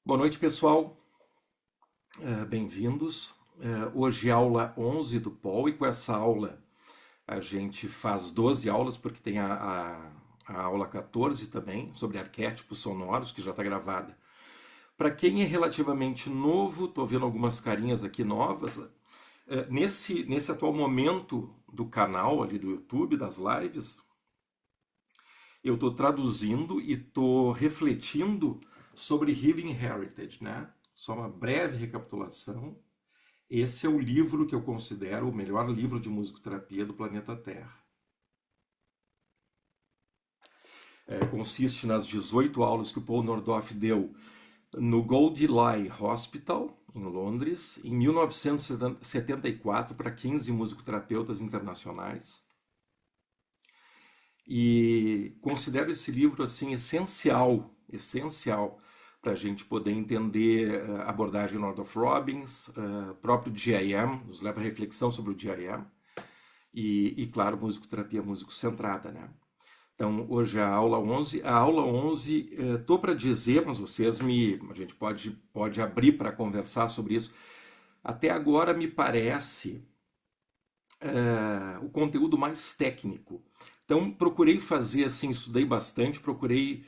Boa noite, pessoal. Bem-vindos. Hoje é aula 11 do Paul, e com essa aula a gente faz 12 aulas, porque tem a aula 14 também, sobre arquétipos sonoros, que já está gravada. Para quem é relativamente novo, estou vendo algumas carinhas aqui novas. Nesse atual momento do canal ali do YouTube, das lives, eu estou traduzindo e estou refletindo sobre Healing Heritage, né? Só uma breve recapitulação. Esse é o livro que eu considero o melhor livro de musicoterapia do planeta Terra. Consiste nas 18 aulas que o Paul Nordorf deu no Goldie Lye Hospital, em Londres, em 1974, para 15 musicoterapeutas internacionais. E considero esse livro assim essencial para a gente poder entender a abordagem Nordorf Robbins, próprio GIM, nos leva a reflexão sobre o GIM, e claro, musicoterapia músico-centrada, né? Então, hoje é a aula 11. A aula 11, estou para dizer, mas a gente pode abrir para conversar sobre isso. Até agora me parece o conteúdo mais técnico. Então, procurei fazer assim, estudei bastante, procurei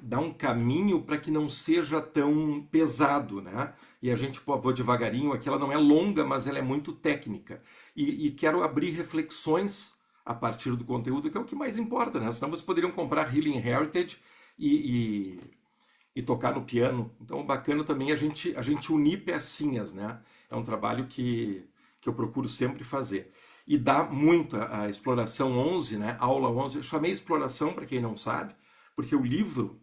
dar um caminho para que não seja tão pesado, né? E a gente vou devagarinho aqui, ela não é longa, mas ela é muito técnica. E quero abrir reflexões a partir do conteúdo, que é o que mais importa, né? Senão vocês poderiam comprar Healing Heritage e tocar no piano. Então, bacana também a gente unir pecinhas, né? É um trabalho que eu procuro sempre fazer. E dá muito a exploração 11, né? Aula 11. Eu chamei exploração, para quem não sabe, porque o livro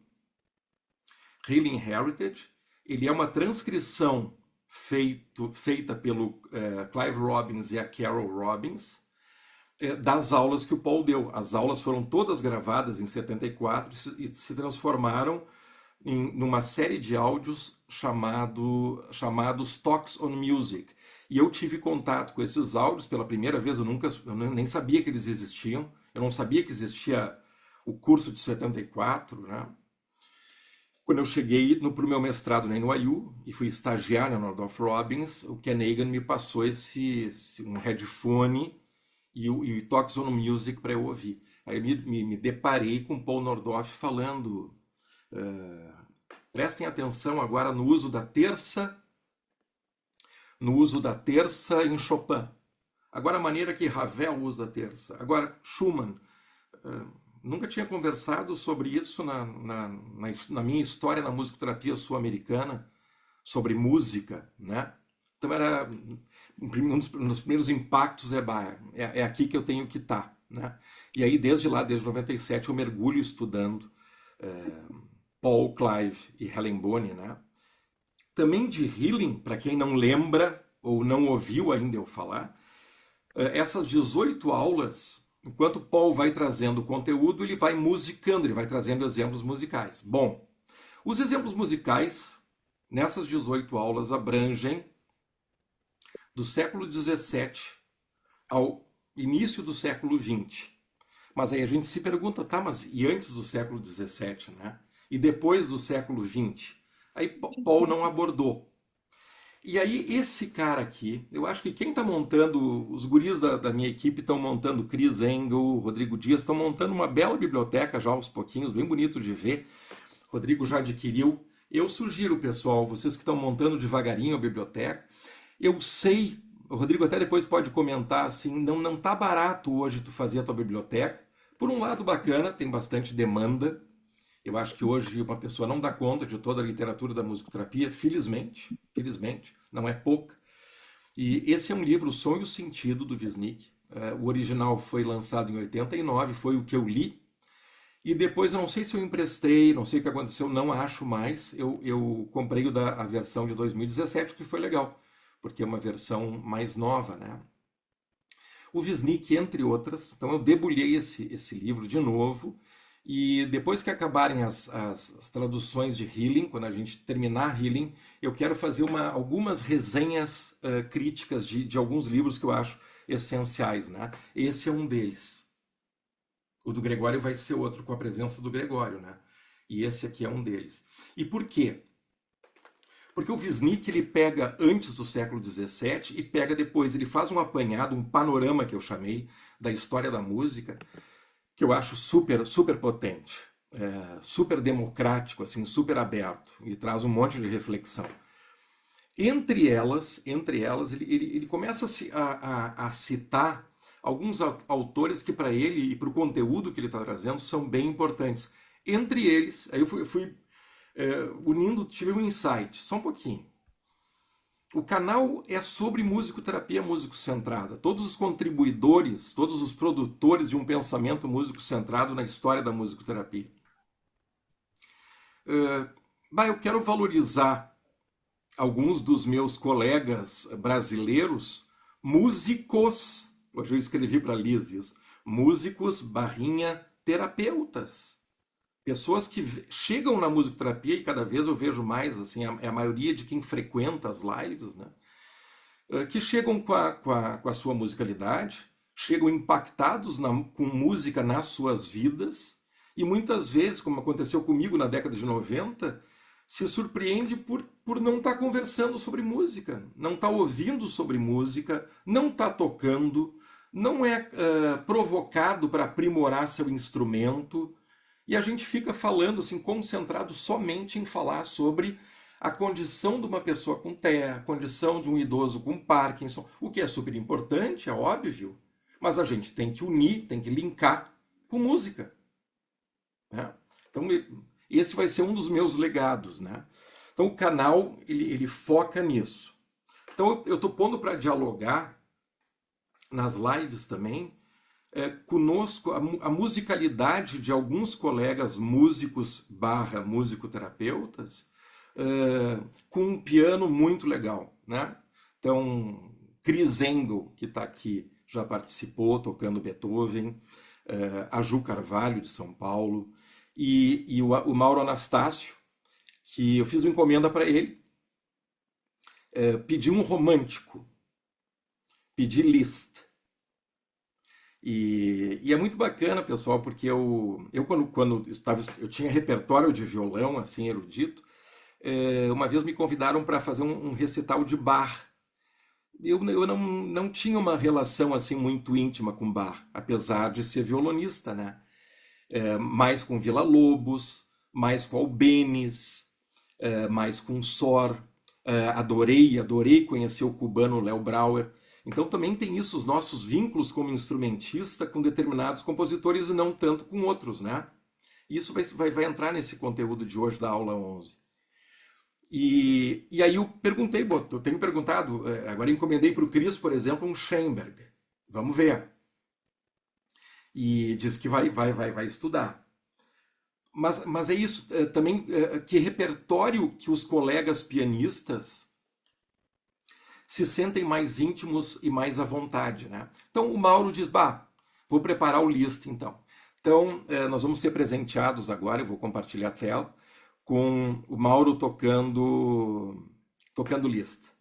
Healing Heritage, ele é uma transcrição feita pelo Clive Robbins e a Carol Robbins, das aulas que o Paul deu. As aulas foram todas gravadas em 74 e se transformaram numa série de áudios chamados Talks on Music. E eu tive contato com esses áudios pela primeira vez, eu nem sabia que eles existiam, eu não sabia que existia o curso de 74, né? Quando eu cheguei para o meu mestrado na NYU e fui estagiar na Nordorf Robbins, o Ken Hagan me passou um headphone e Talks on Music para eu ouvir. Aí eu me deparei com Paul Nordorf falando. Prestem atenção agora no uso da terça em Chopin. Agora a maneira que Ravel usa a terça. Agora Schumann. Nunca tinha conversado sobre isso na minha história na musicoterapia sul-americana, sobre música, né? Então era um dos primeiros impactos é aqui que eu tenho que estar, né? E aí desde 97 eu mergulho estudando Paul, Clive e Helen Boney, né? Também de Healing, para quem não lembra ou não ouviu ainda eu falar, essas 18 aulas, enquanto Paul vai trazendo o conteúdo, ele vai musicando, ele vai trazendo exemplos musicais. Bom, os exemplos musicais nessas 18 aulas abrangem do século XVII ao início do século XX. Mas aí a gente se pergunta, tá, mas e antes do século XVII, né? E depois do século XX? Aí Paul não abordou. E aí esse cara aqui, eu acho que quem está montando, os guris da minha equipe estão montando, Chris Engel, Rodrigo Dias, estão montando uma bela biblioteca já aos pouquinhos, bem bonito de ver. Rodrigo já adquiriu. Eu sugiro, pessoal, vocês que estão montando devagarinho a biblioteca, eu sei, o Rodrigo até depois pode comentar, assim, não tá barato hoje tu fazer a tua biblioteca. Por um lado bacana, tem bastante demanda. Eu acho que hoje uma pessoa não dá conta de toda a literatura da musicoterapia, felizmente, não é pouca. E esse é um livro, O Som e o Sentido, do Wisnik. O original foi lançado em 89, foi o que eu li. E depois eu não sei se eu emprestei, não sei o que aconteceu, não acho mais. Eu comprei a versão de 2017, o que foi legal, porque é uma versão mais nova, né? O Wisnik, entre outras. Então eu debulhei esse livro de novo. E depois que acabarem as traduções de Healing, quando a gente terminar Healing, eu quero fazer algumas resenhas críticas de alguns livros que eu acho essenciais, né? Esse é um deles. O do Gregório vai ser outro, com a presença do Gregório, né? E esse aqui é um deles. E por quê? Porque o Wisnik ele pega antes do século XVII e pega depois, ele faz um apanhado, um panorama que eu chamei da história da música, que eu acho super, super potente, super democrático, assim, super aberto, e traz um monte de reflexão. Entre elas ele começa a citar alguns autores que para ele e para o conteúdo que ele está trazendo são bem importantes. Entre eles, aí eu fui unindo, tive um insight, só um pouquinho. O canal é sobre musicoterapia músico-centrada. Todos os contribuidores, todos os produtores de um pensamento músico-centrado na história da musicoterapia. Eu quero valorizar alguns dos meus colegas brasileiros, músicos, hoje eu escrevi para a Liz isso, músicos barrinha terapeutas. Pessoas que chegam na musicoterapia, e cada vez eu vejo mais, assim, é a maioria de quem frequenta as lives, né? Que chegam com a sua musicalidade, chegam impactados com música nas suas vidas, e muitas vezes, como aconteceu comigo na década de 90, se surpreende por não estar conversando sobre música, não estar ouvindo sobre música, não estar tocando, não é provocado para aprimorar seu instrumento, e a gente fica falando, assim, concentrado somente em falar sobre a condição de uma pessoa com TEA, a condição de um idoso com Parkinson, o que é super importante, é óbvio, mas a gente tem que unir, tem que linkar com música, né? Então, esse vai ser um dos meus legados, né? Então, o canal, ele foca nisso. Então, eu estou pondo para dialogar nas lives também, conosco a musicalidade de alguns colegas músicos barra musicoterapeutas, com um piano muito legal, né? Então, Chris Engel, que está aqui, já participou tocando Beethoven, a Ju Carvalho, de São Paulo, e o Mauro Anastácio, que eu fiz uma encomenda para ele, pedi um romântico, pedi Liszt. E é muito bacana, pessoal, porque eu quando eu tinha repertório de violão, assim, erudito, uma vez me convidaram para fazer um recital de Bach. Eu não tinha uma relação assim muito íntima com Bach, apesar de ser violonista, né? Mais com Villa-Lobos, mais com Albéniz, mais com Sor. Adorei conhecer o cubano Léo Brauer. Então também tem isso, os nossos vínculos como instrumentista com determinados compositores e não tanto com outros, né? Isso vai entrar nesse conteúdo de hoje da aula 11. E aí eu perguntei, eu tenho perguntado, agora encomendei para o Cris, por exemplo, um Schoenberg. Vamos ver. E diz que vai estudar. Mas é isso, também, que repertório que os colegas pianistas se sentem mais íntimos e mais à vontade, né? Então o Mauro diz, vou preparar o Liszt então. Então nós vamos ser presenteados agora, eu vou compartilhar a tela, com o Mauro tocando Liszt.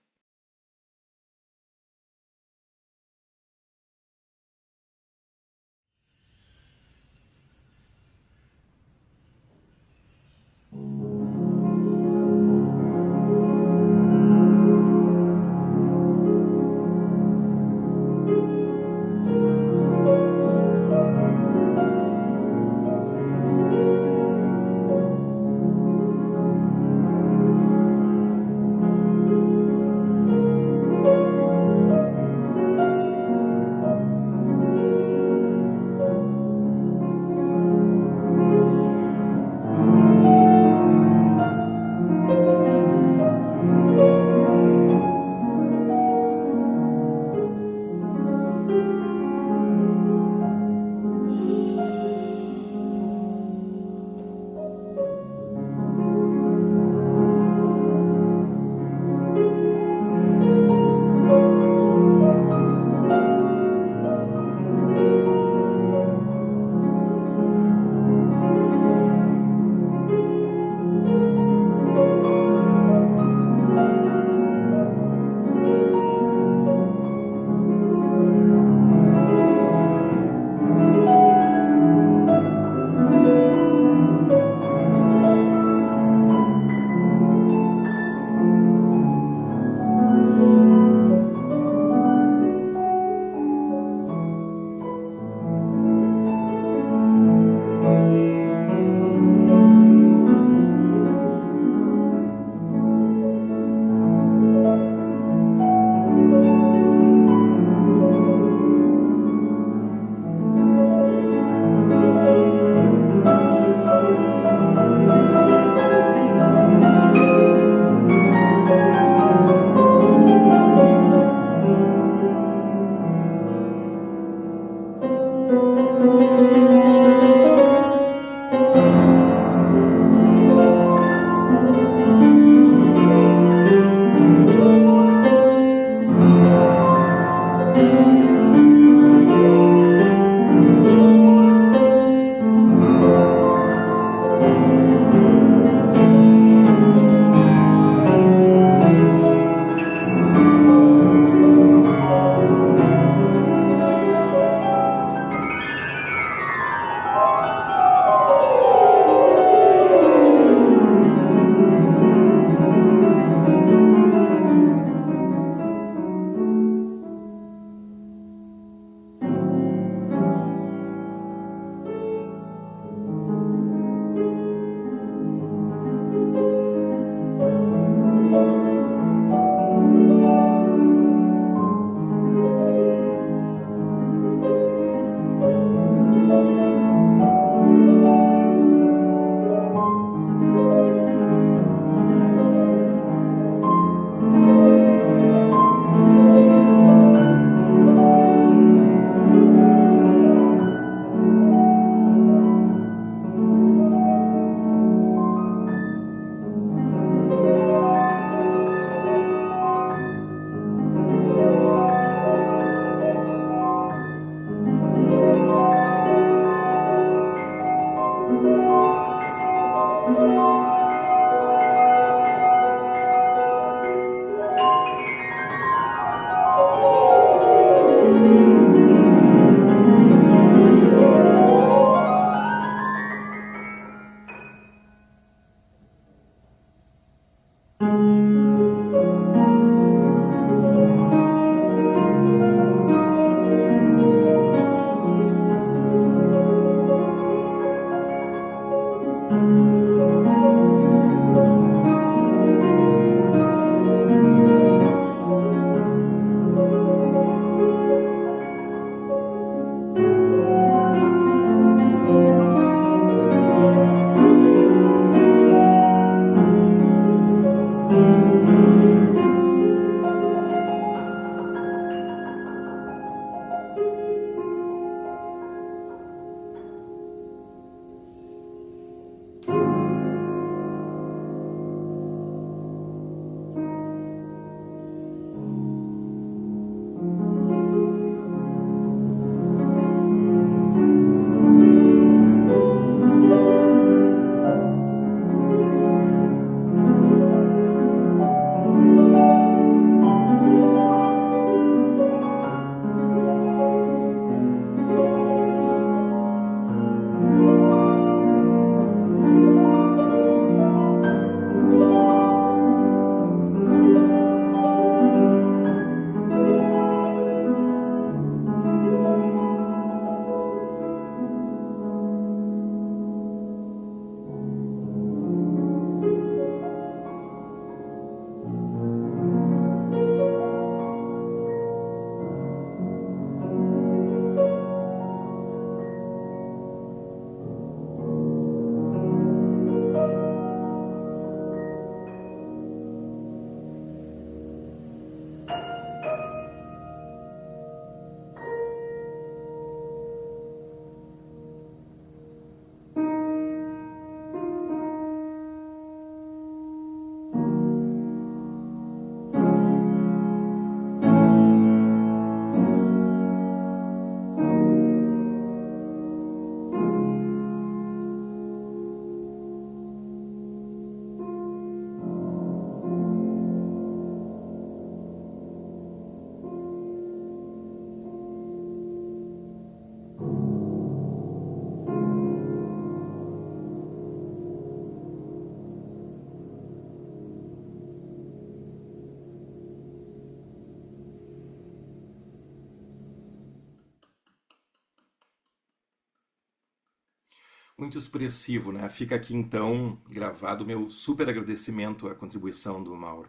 Muito expressivo, né? Fica aqui então gravado o meu super agradecimento à contribuição do Mauro.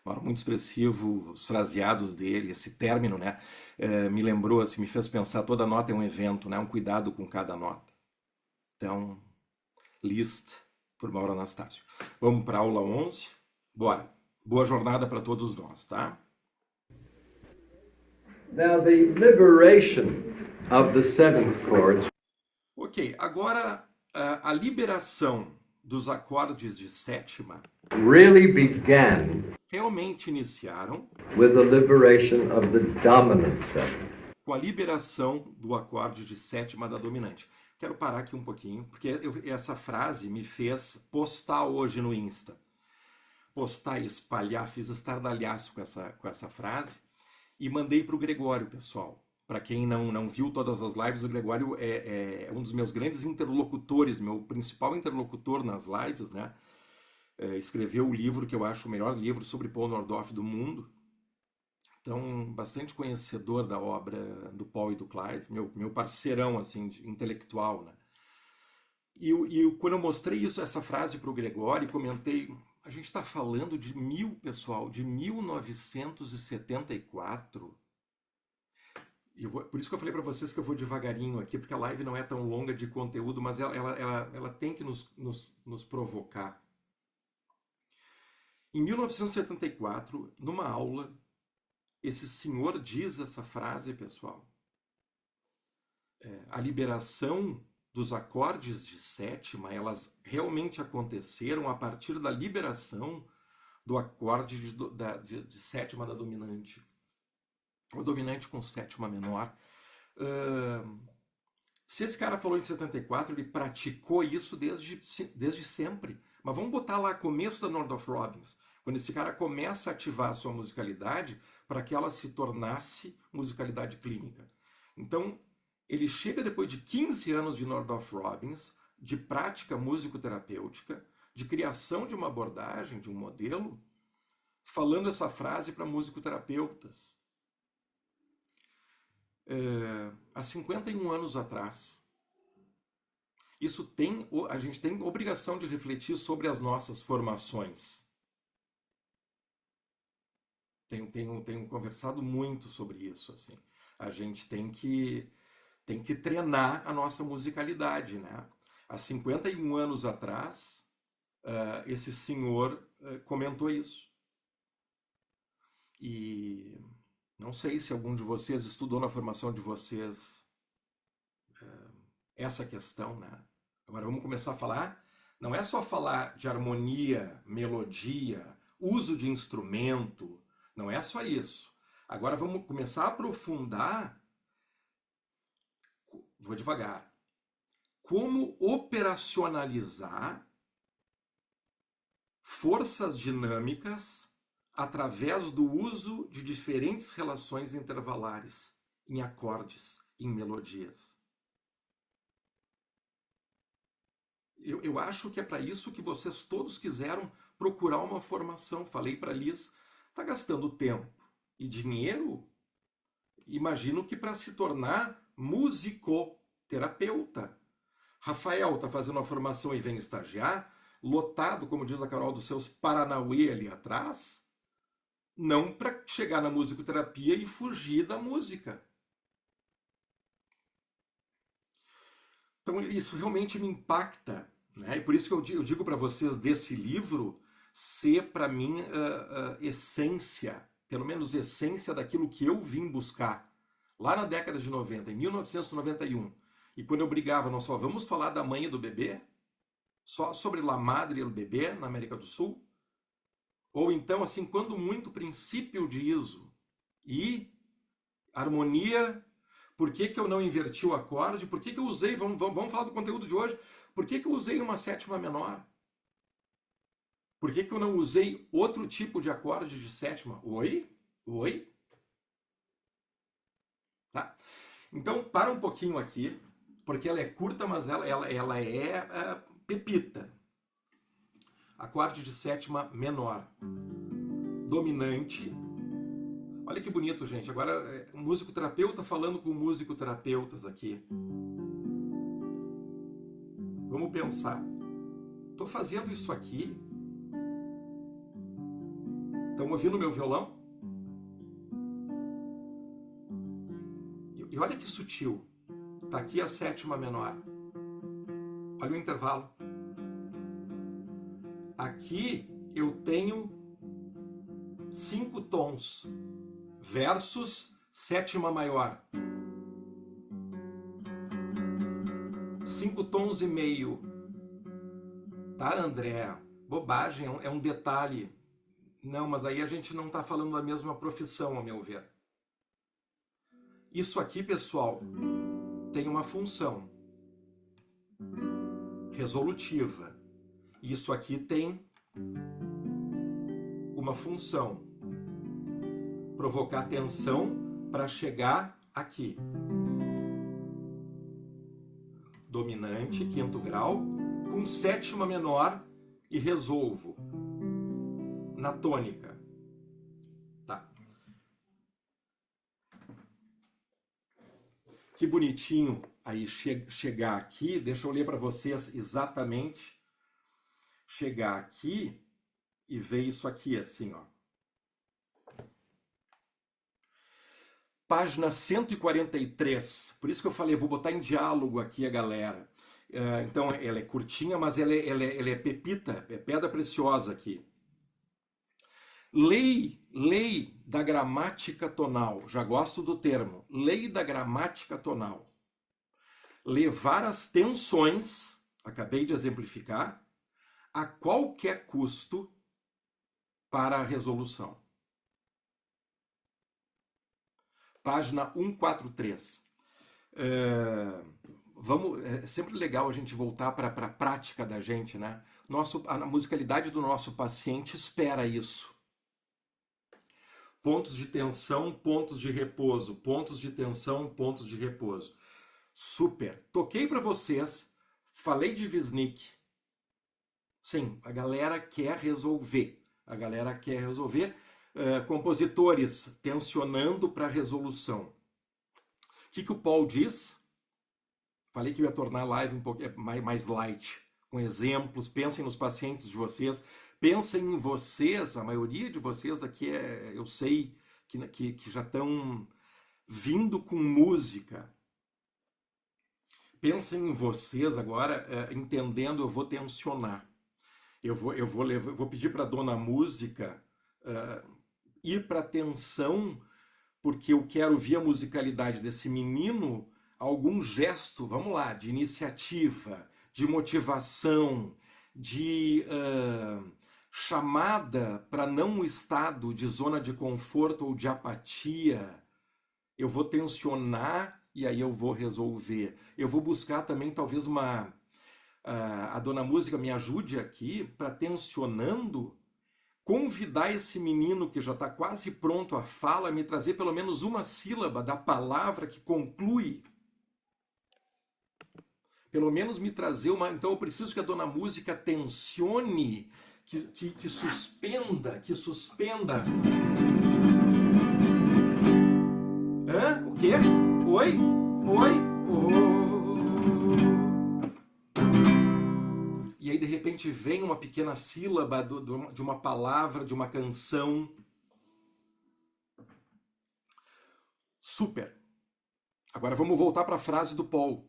Mauro, muito expressivo, os fraseados dele, esse término, né? Me lembrou, assim, me fez pensar, toda nota é um evento, né? Um cuidado com cada nota. Então, Liszt, por Mauro Anastácio. Vamos para a aula 11? Bora. Boa jornada para todos nós, tá? Now, the liberation of the seventh chords. Ok, agora a liberação dos acordes de sétima Really began realmente iniciaram with the liberation of the dominant seventh. com a liberação do acorde de sétima da dominante. Quero parar aqui um pouquinho, porque essa frase me fez postar hoje no Insta. Postar e espalhar, fiz estardalhaço com essa frase e mandei para o Gregório, pessoal. Para quem não viu todas as lives, o Gregório é um dos meus grandes interlocutores, meu principal interlocutor nas lives, né? Escreveu o livro que eu acho o melhor livro sobre Paul Nordhoff do mundo. Então, bastante conhecedor da obra do Paul e do Clive, meu parceirão, assim, intelectual, né? E quando eu mostrei essa frase para o Gregório, comentei, a gente está falando de pessoal, de 1974. Por isso que eu falei para vocês que eu vou devagarinho aqui, porque a live não é tão longa de conteúdo, mas ela tem que nos provocar. Em 1974, numa aula, esse senhor diz essa frase, pessoal. A liberação dos acordes de sétima, elas realmente aconteceram a partir da liberação do acorde de sétima da dominante. O dominante com sétima menor. Se esse cara falou em 74, ele praticou isso desde sempre. Mas vamos botar lá começo da Nordhoff Robbins, quando esse cara começa a ativar a sua musicalidade para que ela se tornasse musicalidade clínica. Então, ele chega depois de 15 anos de Nordhoff Robbins, de prática musicoterapêutica, de criação de uma abordagem, de um modelo, falando essa frase para musicoterapeutas. Há 51 anos atrás. A gente tem obrigação de refletir sobre as nossas formações. Tenho conversado muito sobre isso, assim. A gente tem que treinar a nossa musicalidade, né? Há 51 anos atrás, esse senhor comentou isso. E não sei se algum de vocês estudou na formação de vocês essa questão, né? Agora vamos começar a falar. Não é só falar de harmonia, melodia, uso de instrumento. Não é só isso. Agora vamos começar a aprofundar. Vou devagar. Como operacionalizar forças dinâmicas através do uso de diferentes relações intervalares em acordes, em melodias. Eu acho que é para isso que vocês todos quiseram procurar uma formação. Falei para a Liz, está gastando tempo e dinheiro? Imagino que para se tornar musicoterapeuta. Rafael está fazendo uma formação e vem estagiar, lotado, como diz a Carol, dos seus paranauê ali atrás, não para chegar na musicoterapia e fugir da música. Então isso realmente me impacta, né? E por isso que eu digo para vocês desse livro ser para mim essência, pelo menos essência daquilo que eu vim buscar lá na década de 90, em 1991. E quando eu brigava, nós só vamos falar da mãe e do bebê, só sobre La Madre e o bebê na América do Sul, ou então, assim, quando muito, princípio de ISO e harmonia. Por que eu não inverti o acorde? Por que eu usei, vamos falar do conteúdo de hoje, por que eu usei uma sétima menor? Por que eu não usei outro tipo de acorde de sétima? Oi? Tá? Então, para um pouquinho aqui, porque ela é curta, mas ela é pepita. Acorde de sétima menor. Dominante. Olha que bonito, gente. Agora, um musicoterapeuta falando com musicoterapeutas aqui. Vamos pensar. Estou fazendo isso aqui. Estão ouvindo meu violão? E olha que sutil. Está aqui a sétima menor. Olha o intervalo. Aqui eu tenho 5 tons versus sétima maior. 5 tons e meio. Tá, André? Bobagem, é um detalhe. Não, mas aí a gente não está falando da mesma profissão, a meu ver. Isso aqui, pessoal, tem uma função resolutiva. Isso aqui tem uma função provocar tensão para chegar aqui. Dominante, quinto grau, com sétima menor e resolvo na tônica. Tá. Que bonitinho aí chegar aqui. Deixa eu ler para vocês exatamente. Chegar aqui e ver isso aqui assim, ó. Página 143. Por isso que eu falei, vou botar em diálogo aqui a galera. Então, ela é curtinha, mas ela é pepita, é pedra preciosa aqui. Lei da gramática tonal. Já gosto do termo. Lei da gramática tonal. Levar as tensões, acabei de exemplificar, a qualquer custo para a resolução. Página 143. É sempre legal a gente voltar para a prática da gente, né? A musicalidade do nosso paciente espera isso. Pontos de tensão, pontos de repouso, pontos de tensão, pontos de repouso. Super. Toquei para vocês, falei de Wisnik. Sim, a galera quer resolver. A galera quer resolver. Compositores tensionando para resolução. O que o Paul diz? Falei que eu ia tornar a live um pouco mais light, com exemplos. Pensem nos pacientes de vocês. Pensem em vocês. A maioria de vocês aqui, eu sei que já estão vindo com música. Pensem em vocês agora, entendendo, eu vou tensionar. Eu vou pedir para a dona música ir para a tensão, porque eu quero ver a musicalidade desse menino, algum gesto, vamos lá, de iniciativa, de motivação, de chamada para não um estado de zona de conforto ou de apatia. Eu vou tensionar e aí eu vou resolver. Eu vou buscar também talvez a dona música me ajude aqui para tensionando, convidar esse menino que já está quase pronto à fala, me trazer pelo menos uma sílaba da palavra que conclui. Pelo menos me trazer uma... Então eu preciso que a dona música tensione, que suspenda, Hã? O quê? Oi? E aí, de repente, vem uma pequena sílaba de uma palavra, de uma canção. Super. Agora vamos voltar para a frase do Paul.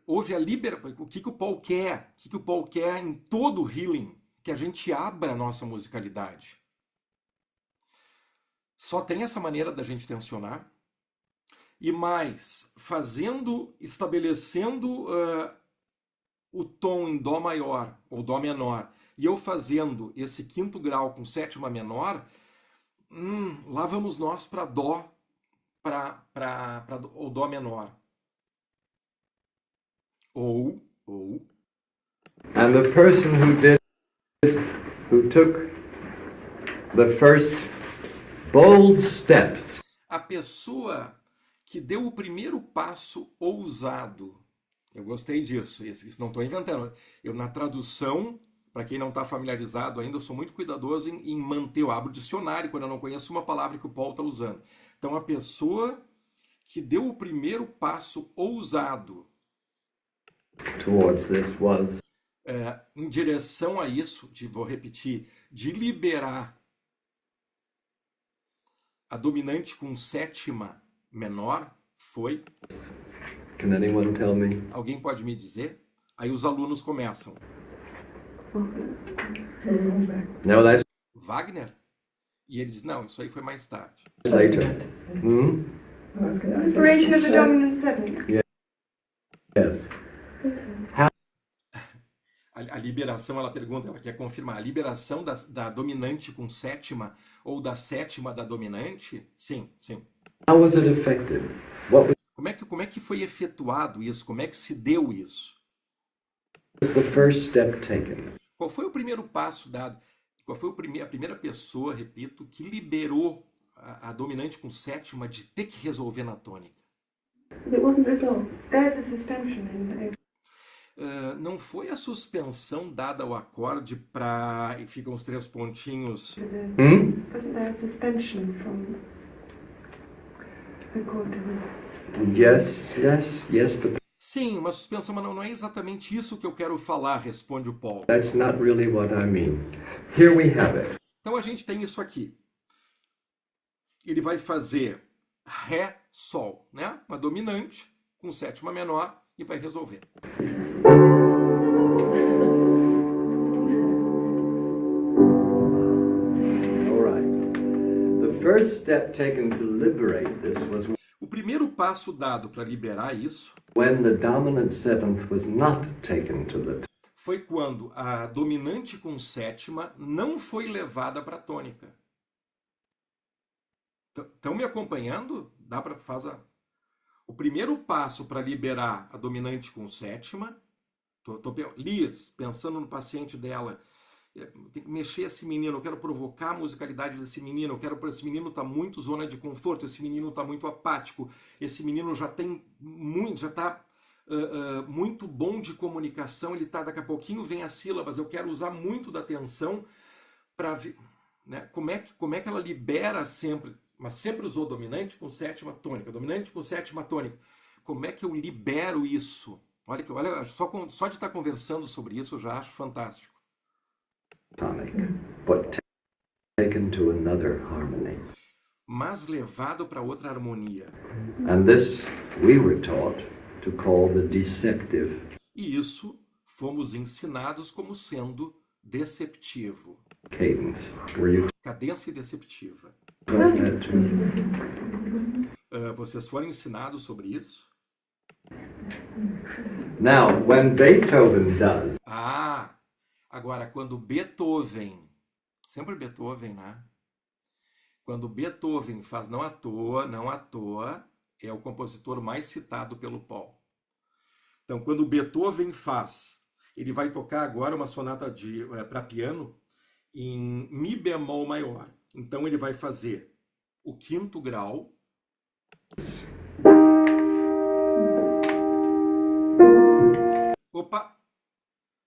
Houve a liberdade. O que o Paul quer? O que o Paul quer em todo o healing? Que a gente abra a nossa musicalidade. Só tem essa maneira da gente tensionar. E mais, estabelecendo o tom em Dó maior ou Dó menor, e eu fazendo esse quinto grau com sétima menor, lá vamos nós para Dó, para o Dó menor. Ou And the person who took the first bold steps. A pessoa que deu o primeiro passo ousado. Eu gostei disso, isso não estou inventando. Eu, na tradução, para quem não está familiarizado ainda, eu sou muito cuidadoso em manter, eu abro o dicionário quando eu não conheço uma palavra que o Paul está usando. Então, a pessoa que deu o primeiro passo ousado. towards this was em direção a isso, vou repetir, de liberar a dominante com sétima menor, foi... can anyone tell me? Alguém pode me dizer? Aí os alunos começam. No, that's Wagner? E ele diz, não, isso aí foi mais tarde. later. Hmm? Liberation of the dominant seven. Yes. A liberação, ela pergunta, ela quer confirmar, a liberação da dominante com sétima ou da sétima da dominante? Sim, sim. How was it affected? What Como é que foi efetuado isso? Como é que se deu isso? was the first step taken? Qual foi o primeiro passo dado? Qual foi a primeira pessoa, repito, que liberou a dominante com sétima de ter que resolver na tônica? It wasn't resolved. There's a suspension in Não foi a suspensão dada ao acorde para... E ficam os três pontinhos... Hmm? Wasn't there a suspension from the chord to the... Yes, but Sim, uma suspensão, mas não é exatamente isso que eu quero falar, responde o Paul. that's not really what I mean. Here we have it. Então a gente tem isso aqui. Ele vai fazer Ré, Sol, né? Uma dominante com sétima menor e vai resolver. All right. The first step taken to liberate this was O primeiro passo dado para liberar isso when the dominant seventh was not taken to the foi quando a dominante com sétima não foi levada para a tônica. Estão me acompanhando? Dá para fazer. O primeiro passo para liberar a dominante com sétima, Liz, pensando no paciente dela, tem que mexer esse menino, eu quero provocar a musicalidade desse menino, eu quero, esse menino está muito zona de conforto, esse menino está muito apático, esse menino já está muito bom de comunicação, ele tá, daqui a pouquinho vem as sílabas, eu quero usar muito da atenção para ver, né, como é que ela libera sempre, mas sempre usou dominante com sétima tônica, dominante com sétima tônica. Como é que eu libero isso? Olha, só de estar conversando sobre isso eu já acho fantástico. tonic, but taken to another harmony. Mas levado para outra harmonia. And this we were taught to call the deceptive. E isso fomos ensinados como sendo deceptivo. Cadence. Were you Cadência deceptiva. taught that too? Vocês foram ensinados sobre isso? Now, when Beethoven does, Agora, quando Beethoven, sempre Beethoven, né? Quando Beethoven faz não à toa, é o compositor mais citado pelo Paul. Então, quando Beethoven faz, ele vai tocar agora uma sonata para piano em Mi bemol maior. Então, ele vai fazer o quinto grau,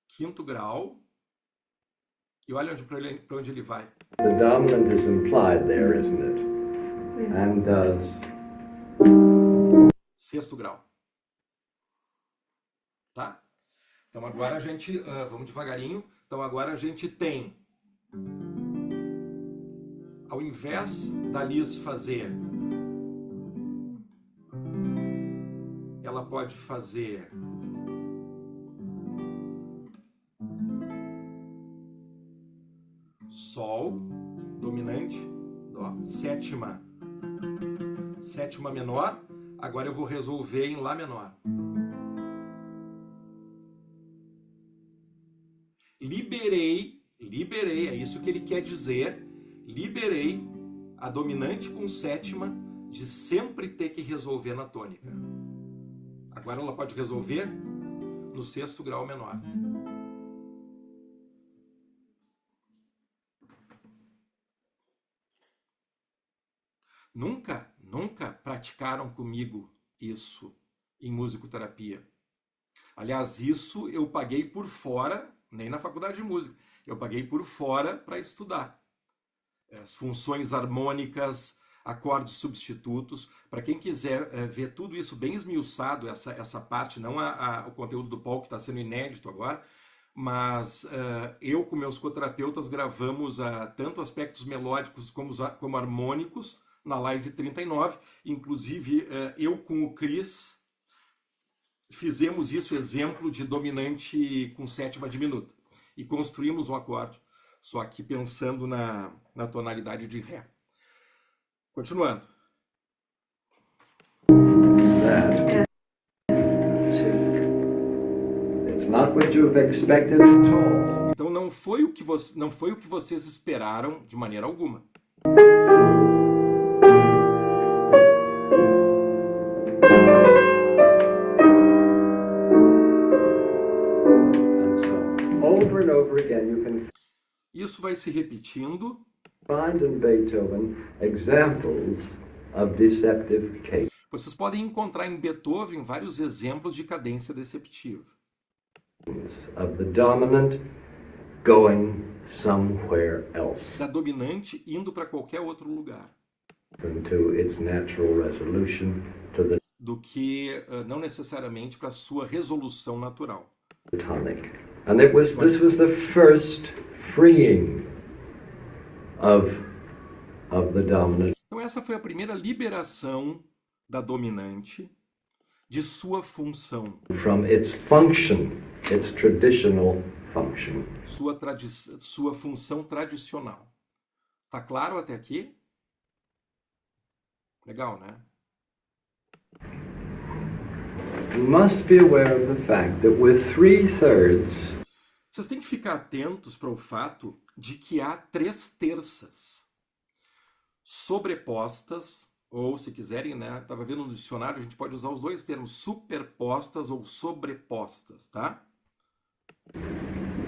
quinto grau, e olha para onde ele vai. the dominant is implied there, isn't it? And does Sexto grau. Tá? Então agora a gente, vamos devagarinho, então agora a gente tem, ao invés da Liz fazer, ela pode fazer Sol, dominante, Dó, sétima menor, agora eu vou resolver em Lá menor. Liberei, é isso que ele quer dizer, liberei a dominante com sétima de sempre ter que resolver na tônica. Agora ela pode resolver no sexto grau menor. Nunca praticaram comigo isso em musicoterapia. Aliás, isso eu paguei por fora, nem na faculdade de música. Eu paguei por fora para estudar. As funções harmônicas, acordes substitutos. Para quem quiser ver tudo isso bem esmiuçado, essa parte, não o conteúdo do Paul, que está sendo inédito agora, mas eu com meus coterapeutas gravamos tanto aspectos melódicos como harmônicos na live 39, inclusive eu com o Chris fizemos isso, exemplo de dominante com sétima diminuta, e construímos um acorde, só que pensando na tonalidade de Ré. Continuando. That. It's not what you've expected at all. Então não foi o que vocês esperaram de maneira alguma. And so, over and over again, you can Isso vai se repetindo. find in Beethoven examples of deceptive cadence. Vocês podem encontrar em Beethoven vários exemplos de cadência deceptiva. Of the dominant going somewhere else Da dominante indo para qualquer outro lugar. into its natural resolution to the Do que não necessariamente para sua resolução natural. tonic. And this was the first freeing of the dominant Então essa foi a primeira liberação da dominante de sua função, from its function, its traditional function. sua função tradicional. Tá claro até aqui? Legal, né? You must be aware of the fact that with 3/3, Vocês têm que ficar atentos para o fato de que há 3/3 sobrepostas, ou se quiserem, né? Estava vendo no dicionário, a gente pode usar os dois termos, superpostas ou sobrepostas, tá?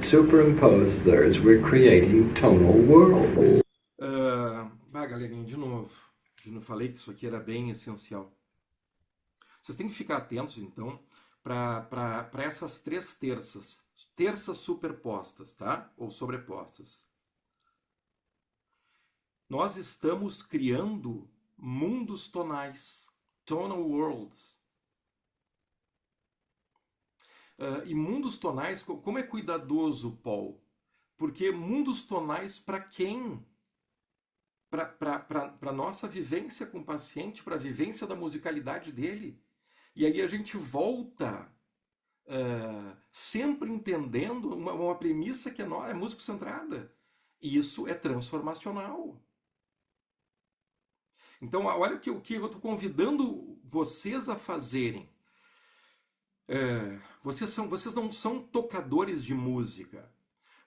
superimposed thirds, we're creating tonal world. Galerinha, de novo, falei que isso aqui era bem essencial. Vocês têm que ficar atentos, então, para essas 3/3, terças superpostas, tá? Ou sobrepostas. Nós estamos criando mundos tonais, tonal worlds. E mundos tonais, como é cuidadoso, Paul? Porque mundos tonais para quem? Para a nossa vivência com o paciente, para a vivência da musicalidade dele. E aí a gente volta sempre entendendo uma premissa que é músico-centrada. E isso é transformacional. Então, olha o que eu estou convidando vocês a fazerem. Vocês não são tocadores de música.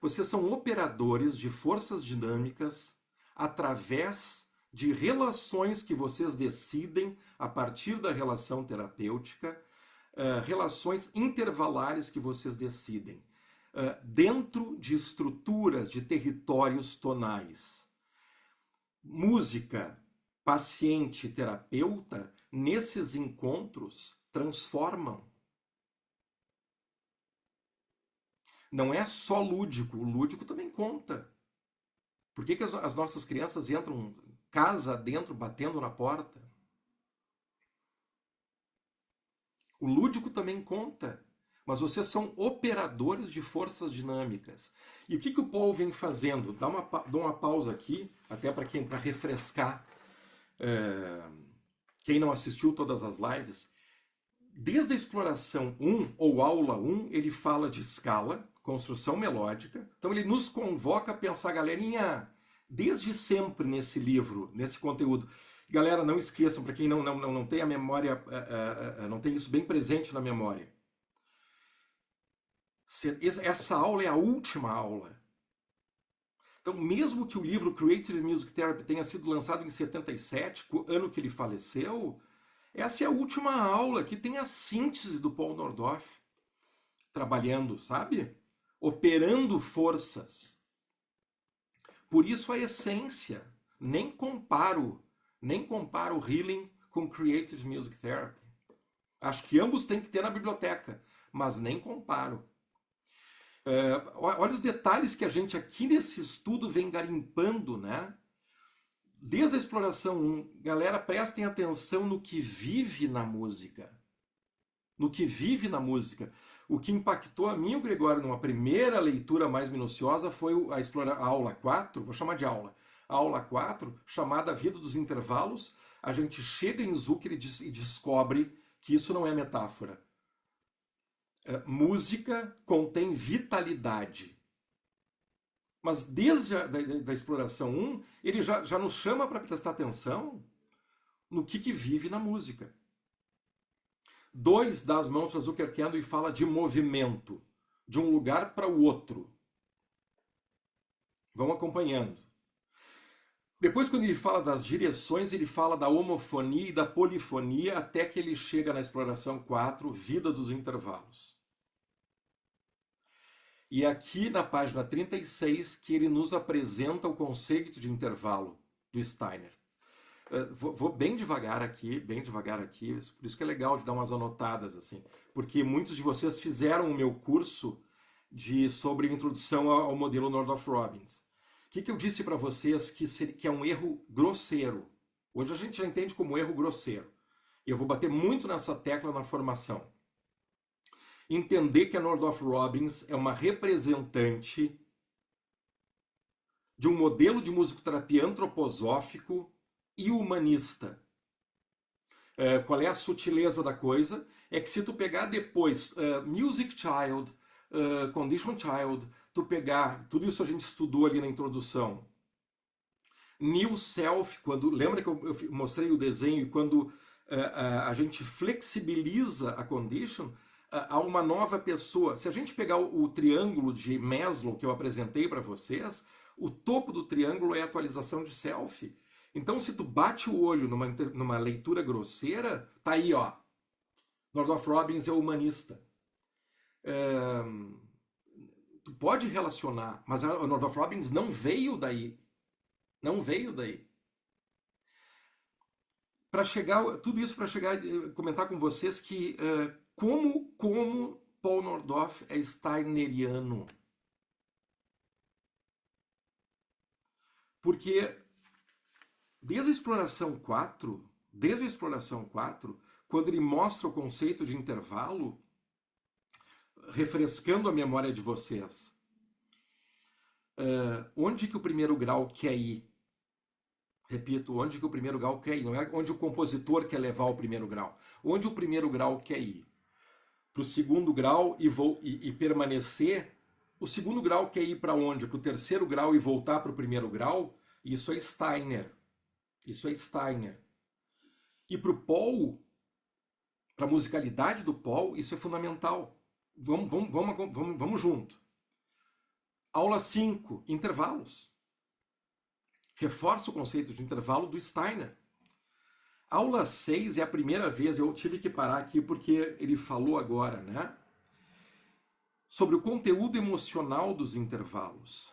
Vocês são operadores de forças dinâmicas através de relações que vocês decidem a partir da relação terapêutica, relações intervalares que vocês decidem, dentro de estruturas, de territórios tonais. Música, paciente e terapeuta, nesses encontros, transformam. Não é só lúdico, o lúdico também conta. Por que as nossas crianças entram casa dentro, batendo na porta? O lúdico também conta, mas vocês são operadores de forças dinâmicas. E o que o Paul vem fazendo? Dá uma pausa aqui, até para refrescar quem não assistiu todas as lives. Desde a exploração 1, ou aula 1, ele fala de escala, construção melódica. Então ele nos convoca a pensar, galerinha, desde sempre nesse livro, nesse conteúdo. Galera, não esqueçam, para quem não tem a memória, não tem isso bem presente na memória. Essa aula é a última aula. Então, mesmo que o livro Creative Music Therapy tenha sido lançado em 77, ano que ele faleceu, essa é a última aula que tem a síntese do Paul Nordorf trabalhando, sabe? Operando forças. Por isso a essência. Nem comparo o Healing com Creative Music Therapy. Acho que ambos têm que ter na biblioteca, mas nem comparo. Olha os detalhes que a gente aqui nesse estudo vem garimpando, né? desde a exploração 1, galera, prestem atenção no que vive na música. No que vive na música. O que impactou a mim e o Gregório numa primeira leitura mais minuciosa foi a aula 4, vou chamar de aula. A aula 4, chamada Vida dos Intervalos, a gente chega em Zucker e descobre que isso não é metáfora. Música contém vitalidade. Mas desde a exploração 1, ele já nos chama para prestar atenção no que vive na música. 2 dá as mãos para Zuckerkendo e fala de movimento, de um lugar para o outro. Vão acompanhando. Depois, quando ele fala das direções, ele fala da homofonia e da polifonia, até que ele chega na exploração 4, Vida dos Intervalos. E aqui na página 36 que ele nos apresenta o conceito de intervalo do Steiner. Vou bem devagar aqui, por isso que é legal de dar umas anotadas, assim, porque muitos de vocês fizeram o meu curso sobre introdução ao modelo Nordhoff-Robbins. O que eu disse para vocês que é um erro grosseiro? Hoje a gente já entende como erro grosseiro. E eu vou bater muito nessa tecla na formação. Entender que a Nordhoff-Robbins é uma representante de um modelo de musicoterapia antroposófico e humanista. Qual é a sutileza da coisa? É que se tu pegar depois Music Child, Condition Child, tu pegar, tudo isso a gente estudou ali na introdução. New Self, lembra que eu mostrei o desenho, e quando a gente flexibiliza a condition, há uma nova pessoa. Se a gente pegar o triângulo de Maslow que eu apresentei para vocês, o topo do triângulo é a atualização de self. Então, se tu bate o olho numa leitura grosseira, tá aí, ó. Nordhoff-Robbins é humanista. Tu pode relacionar, mas a Nordhoff-Robbins não veio daí. Não veio daí. Tudo isso para chegar e comentar com vocês que como Paul Nordhoff é steineriano. Porque desde a exploração 4, quando ele mostra o conceito de intervalo, refrescando a memória de vocês, onde que o primeiro grau quer ir? Repito, onde que o primeiro grau quer ir? Não é onde o compositor quer levar o primeiro grau. Onde o primeiro grau quer ir? Para o segundo grau e permanecer. O segundo grau quer ir para onde? Para o terceiro grau e voltar para o primeiro grau? Isso é Steiner. E para o Paul, para a musicalidade do Paul, isso é fundamental. Vamos junto. Aula 5, intervalos. Reforça o conceito de intervalo do Steiner. Aula 6 é a primeira vez, eu tive que parar aqui porque ele falou agora, né? Sobre o conteúdo emocional dos intervalos.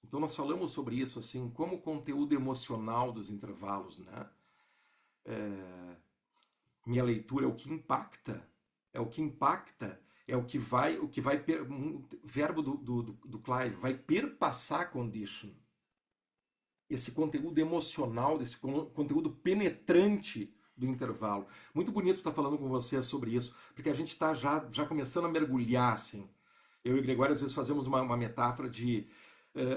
Então nós falamos sobre isso, assim, como o conteúdo emocional dos intervalos, né? Minha leitura é o que impacta, verbo do Clive, vai perpassar a condition. Esse conteúdo emocional, esse conteúdo penetrante do intervalo. Muito bonito estar falando com você sobre isso, porque a gente está já começando a mergulhar, assim. Eu e o Gregório às vezes fazemos uma metáfora de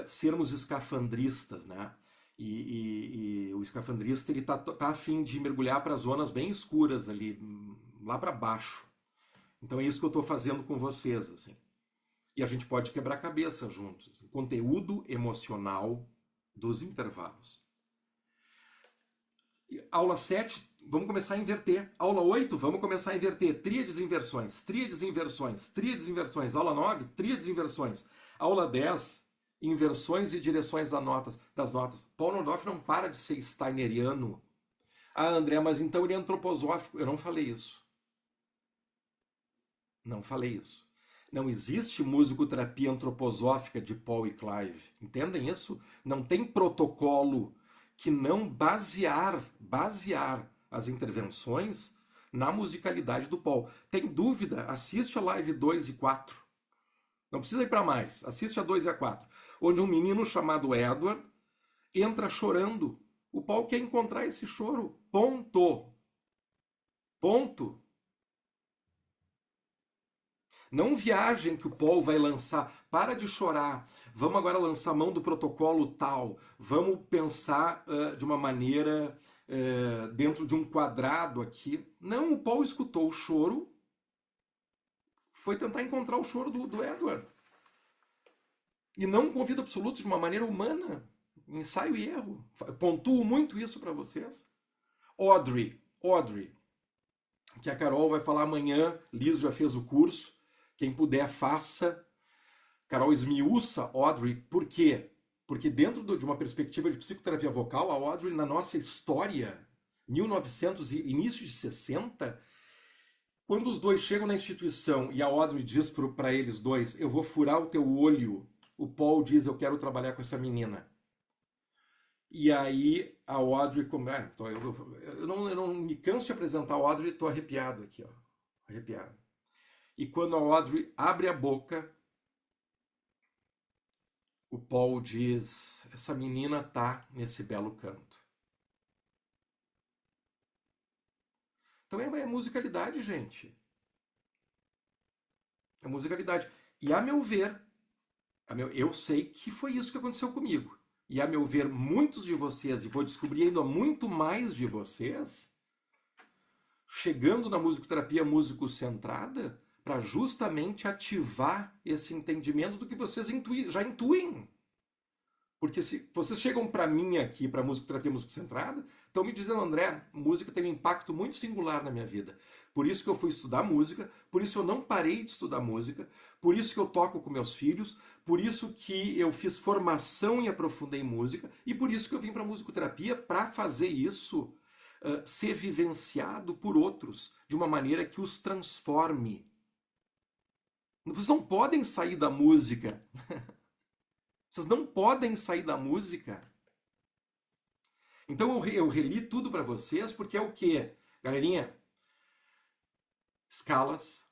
sermos escafandristas, né? E o escafandrista ele tá a fim de mergulhar para zonas bem escuras ali, lá para baixo. Então é isso que eu estou fazendo com vocês, assim. E a gente pode quebrar a cabeça juntos. Assim. Conteúdo emocional dos intervalos. Aula 7, vamos começar a inverter. Aula 8, vamos começar a inverter. Tríades e inversões, tríades e inversões, tríades e inversões. Aula 9, tríades e inversões. Aula 10, inversões e direções das notas. Paul Nordhoff não para de ser steineriano. Ah, André, mas então ele é antroposófico. Eu não falei isso. Não existe musicoterapia antroposófica de Paul e Clive. Entendem isso? Não tem protocolo que não basear as intervenções na musicalidade do Paul. Tem dúvida? Assiste a live 2 e 4. Não precisa ir para mais. Assiste a 2 e a 4. Onde um menino chamado Edward entra chorando. O Paul quer encontrar esse choro. Ponto. Ponto. Não viagem que o Paul vai lançar. Para de chorar. Vamos agora lançar mão do protocolo tal. Vamos pensar de uma maneira dentro de um quadrado aqui. Não, o Paul escutou o choro. Foi tentar encontrar o choro do Edward. E não convido absoluto de uma maneira humana. Ensaio e erro. Pontuo muito isso para vocês. Audrey, que a Carol vai falar amanhã. Liz já fez o curso. Quem puder, faça. Carol esmiuça Audrey. Por quê? Porque dentro de uma perspectiva de psicoterapia vocal, a Audrey, na nossa história, 1900 e início de 60, quando os dois chegam na instituição e a Audrey diz para eles dois, eu vou furar o teu olho, o Paul diz, eu quero trabalhar com essa menina. E aí a Audrey... eu não me canso de apresentar a Audrey, estou arrepiado aqui, ó. Arrepiado. E quando a Audrey abre a boca, o Paul diz, essa menina tá nesse belo canto. Então é musicalidade, gente. É musicalidade. E a meu ver, eu sei que foi isso que aconteceu comigo. E a meu ver, muitos de vocês, e vou descobrir ainda muito mais de vocês, chegando na musicoterapia músico-centrada, para justamente ativar esse entendimento do que vocês já intuem. Porque se vocês chegam para mim aqui, para musicoterapia músico-centrada, estão me dizendo, André, música tem um impacto muito singular na minha vida. Por isso que eu fui estudar música, por isso eu não parei de estudar música, por isso que eu toco com meus filhos, por isso que eu fiz formação e aprofundei música, e por isso que eu vim para a musicoterapia para fazer isso ser vivenciado por outros de uma maneira que os transforme. Vocês não podem sair da música. Vocês não podem sair da música. Então eu reli tudo para vocês, porque é o quê? Galerinha, escalas,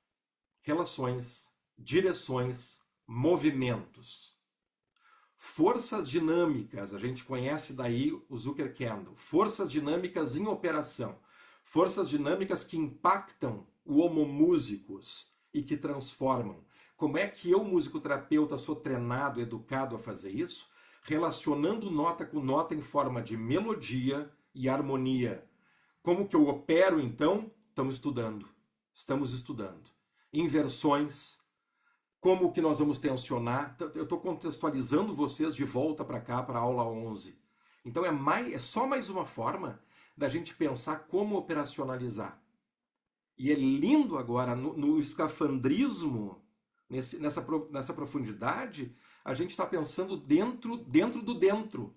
relações, direções, movimentos. Forças dinâmicas, a gente conhece daí o Zuckerkandl. Forças dinâmicas em operação. Forças dinâmicas que impactam o homo músicos e que transformam. Como é que eu, musicoterapeuta, sou treinado, educado a fazer isso? Relacionando nota com nota em forma de melodia e harmonia. Como que eu opero, então? Estamos estudando. Inversões. Como que nós vamos tensionar? Eu estou contextualizando vocês de volta para cá, para a aula 11. Então é só mais uma forma da gente pensar como operacionalizar. E é lindo agora, no escafandrismo, nessa profundidade, a gente está pensando dentro do dentro.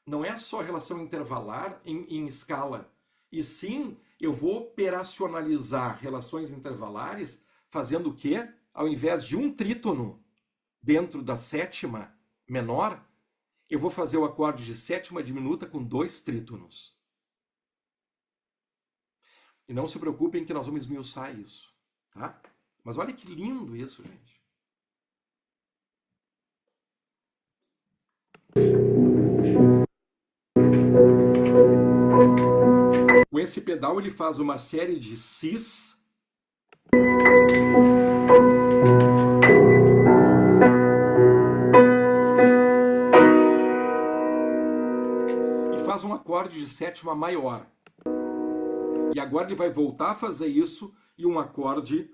Não é só relação intervalar em escala. E sim, eu vou operacionalizar relações intervalares fazendo o quê? Ao invés de um trítono dentro da sétima menor, eu vou fazer o acorde de sétima diminuta com 2 trítonos. E não se preocupem que nós vamos esmiuçar isso. Tá? Mas olha que lindo isso, gente. Com esse pedal ele faz uma série de cis. E faz um acorde de sétima maior. E agora ele vai voltar a fazer isso e um acorde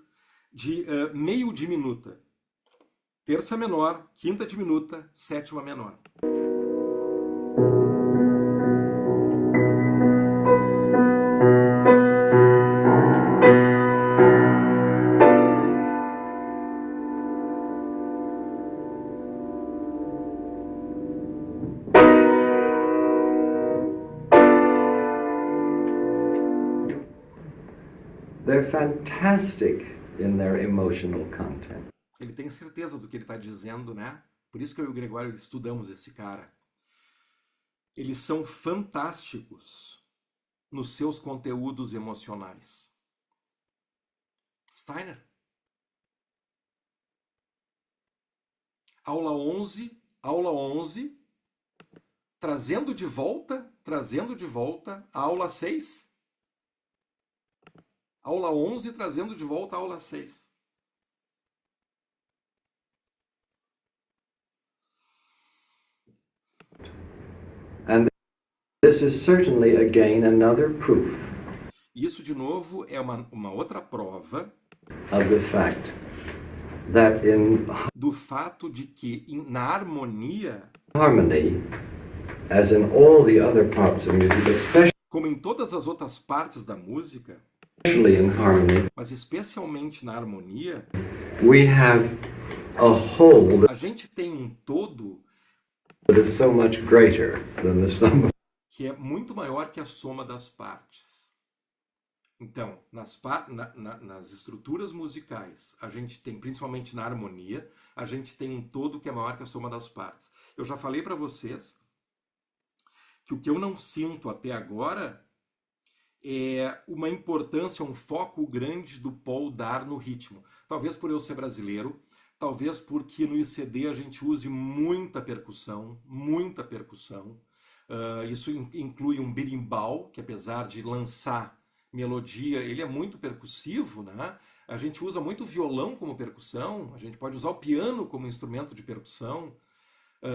de meio diminuta. Terça menor, quinta diminuta, sétima menor. They're fantastic in their emotional content. Ele tem certeza do que ele está dizendo, né? Por isso que eu e o Gregório estudamos esse cara. Eles são fantásticos nos seus conteúdos emocionais. Steiner. Aula 11, trazendo de volta a aula 6. Aula 11, trazendo de volta a aula 6. And this is certainly, again, another proof Isso, de novo, é uma outra prova of the fact that in do fato de que na harmonia, harmony, as in all the other parts of music, como em todas as outras partes da música, especially in harmony, mas especialmente na harmonia, we have a whole a gente tem um todo that is so much greater than the sum of que é muito maior que a soma das partes. Então, nas estruturas musicais, a gente tem, principalmente na harmonia, a gente tem um todo que é maior que a soma das partes. Eu já falei para vocês que o que eu não sinto até agora é uma importância, um foco grande do Paul dar no ritmo. Talvez por eu ser brasileiro, talvez porque no ICD a gente use muita percussão, muita percussão. Isso inclui um berimbau, que apesar de lançar melodia, ele é muito percussivo, né? A gente usa muito o violão como percussão, a gente pode usar o piano como instrumento de percussão.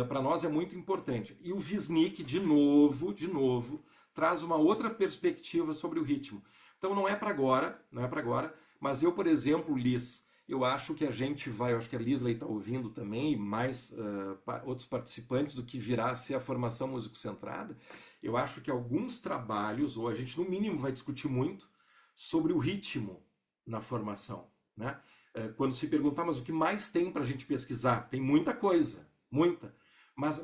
Para nós é muito importante. E o Wisnik, de novo, traz uma outra perspectiva sobre o ritmo. Então não é para agora, mas eu, por exemplo, Liz, eu acho que a gente vai, eu acho que a Lisley está ouvindo também, e mais outros participantes do que virá a ser a formação músico-centrada. Eu acho que alguns trabalhos, ou a gente no mínimo vai discutir muito, sobre o ritmo na formação, né? Quando se perguntar, mas o que mais tem para a gente pesquisar? Tem muita coisa, muita. Mas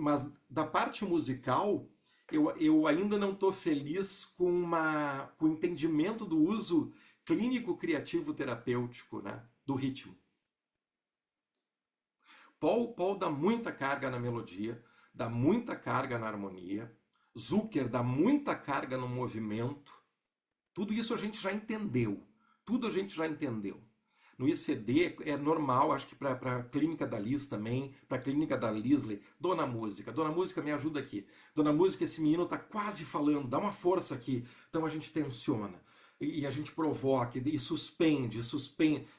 da parte musical, eu ainda não estou feliz com o entendimento do uso clínico, criativo, terapêutico, né, do ritmo. Paul dá muita carga na melodia, dá muita carga na harmonia, Zucker dá muita carga no movimento. Tudo isso a gente já entendeu. No ICD é normal, acho que para a clínica da Liz também, para a clínica da Lisley, Dona Música, me ajuda aqui. Dona Música, esse menino está quase falando, dá uma força aqui. Então a gente tensiona, e a gente provoca, e suspende.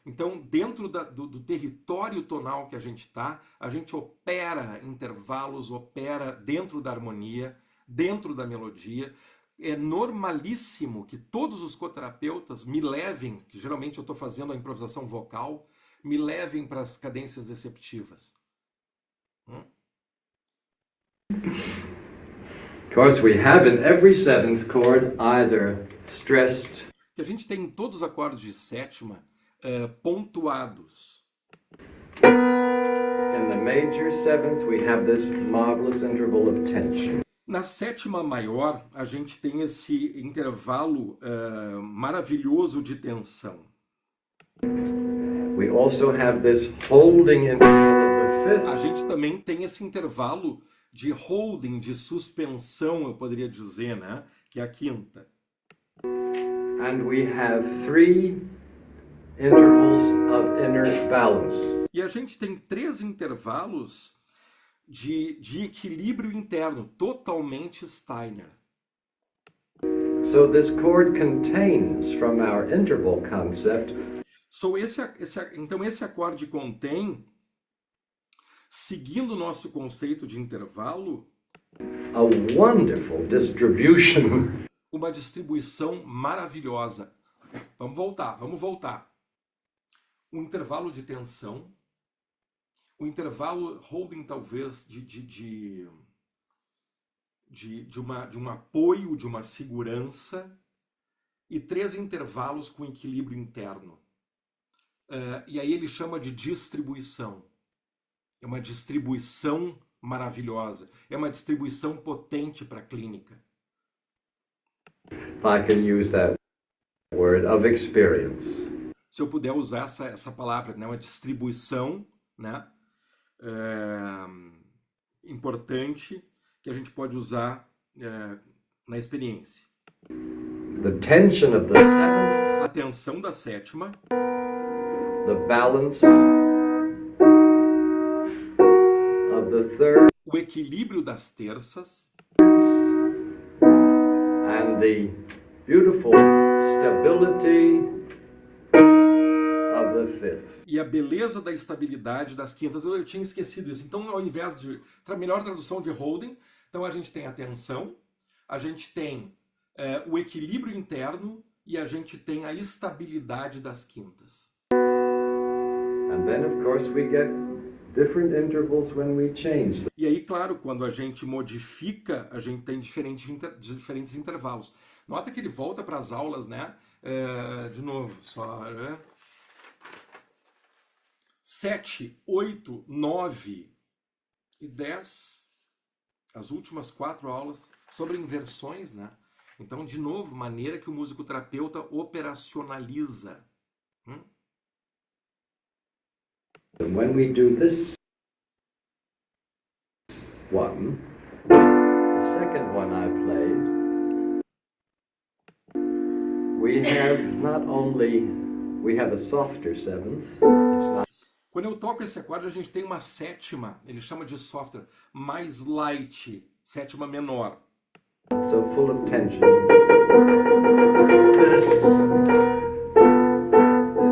Então, dentro do território tonal que a gente está, a gente opera intervalos, opera dentro da harmonia, dentro da melodia. É normalíssimo que todos os coterapeutas me levem, que geralmente eu estou fazendo a improvisação vocal, me levem para as cadências receptivas. Of course, we have in every seventh chord either stressed. Que a gente tem em todos os acordes de sétima pontuados. In the major seventh, we have this marvelous interval of tension. Na sétima maior, a gente tem esse intervalo maravilhoso de tensão. We also have this holding interval of the fifth. A gente também tem esse intervalo de holding, de suspensão, eu poderia dizer, né? Que é a quinta. And we have 3 intervals of inner balance. E a gente tem 3 intervalos de equilíbrio interno, totalmente Steiner. So this chord contains, from our interval concept, Então esse acorde contém, seguindo o nosso conceito de intervalo, a wonderful distribution. Uma distribuição maravilhosa. Vamos voltar. Um intervalo de tensão, um intervalo holding talvez de um apoio, de uma segurança, e 3 intervalos com equilíbrio interno. E aí ele chama de distribuição. É uma distribuição maravilhosa, é uma distribuição potente para a clínica. If I can use that word, of experience. Se eu puder usar essa palavra, né, uma distribuição, né, importante, que a gente pode usar na experiência. The tension of the seventh, A tensão da sétima, the balance of the third, o equilíbrio das terças, and the beautiful stability of the fifths. E a beleza da estabilidade das quintas. Eu tinha esquecido isso. Então, ao invés de... melhor tradução de Holden, então a gente tem a tensão, a gente tem o equilíbrio interno e a gente tem a estabilidade das quintas. And then, of course, we get different intervals when we change. E aí, claro, quando a gente modifica, a gente tem diferentes intervalos. Nota que ele volta para as aulas, né? De novo, só... 7, 8, 9 e 10, as últimas 4 aulas, sobre inversões, né? Então, de novo, maneira que o musicoterapeuta operacionaliza. And when we do this one, the second one I played, we have not only, we have a softer seventh, it's not. Quando eu toco esse acorde, a gente tem uma sétima, ele chama de softer, mais light, sétima menor. So full of tension. This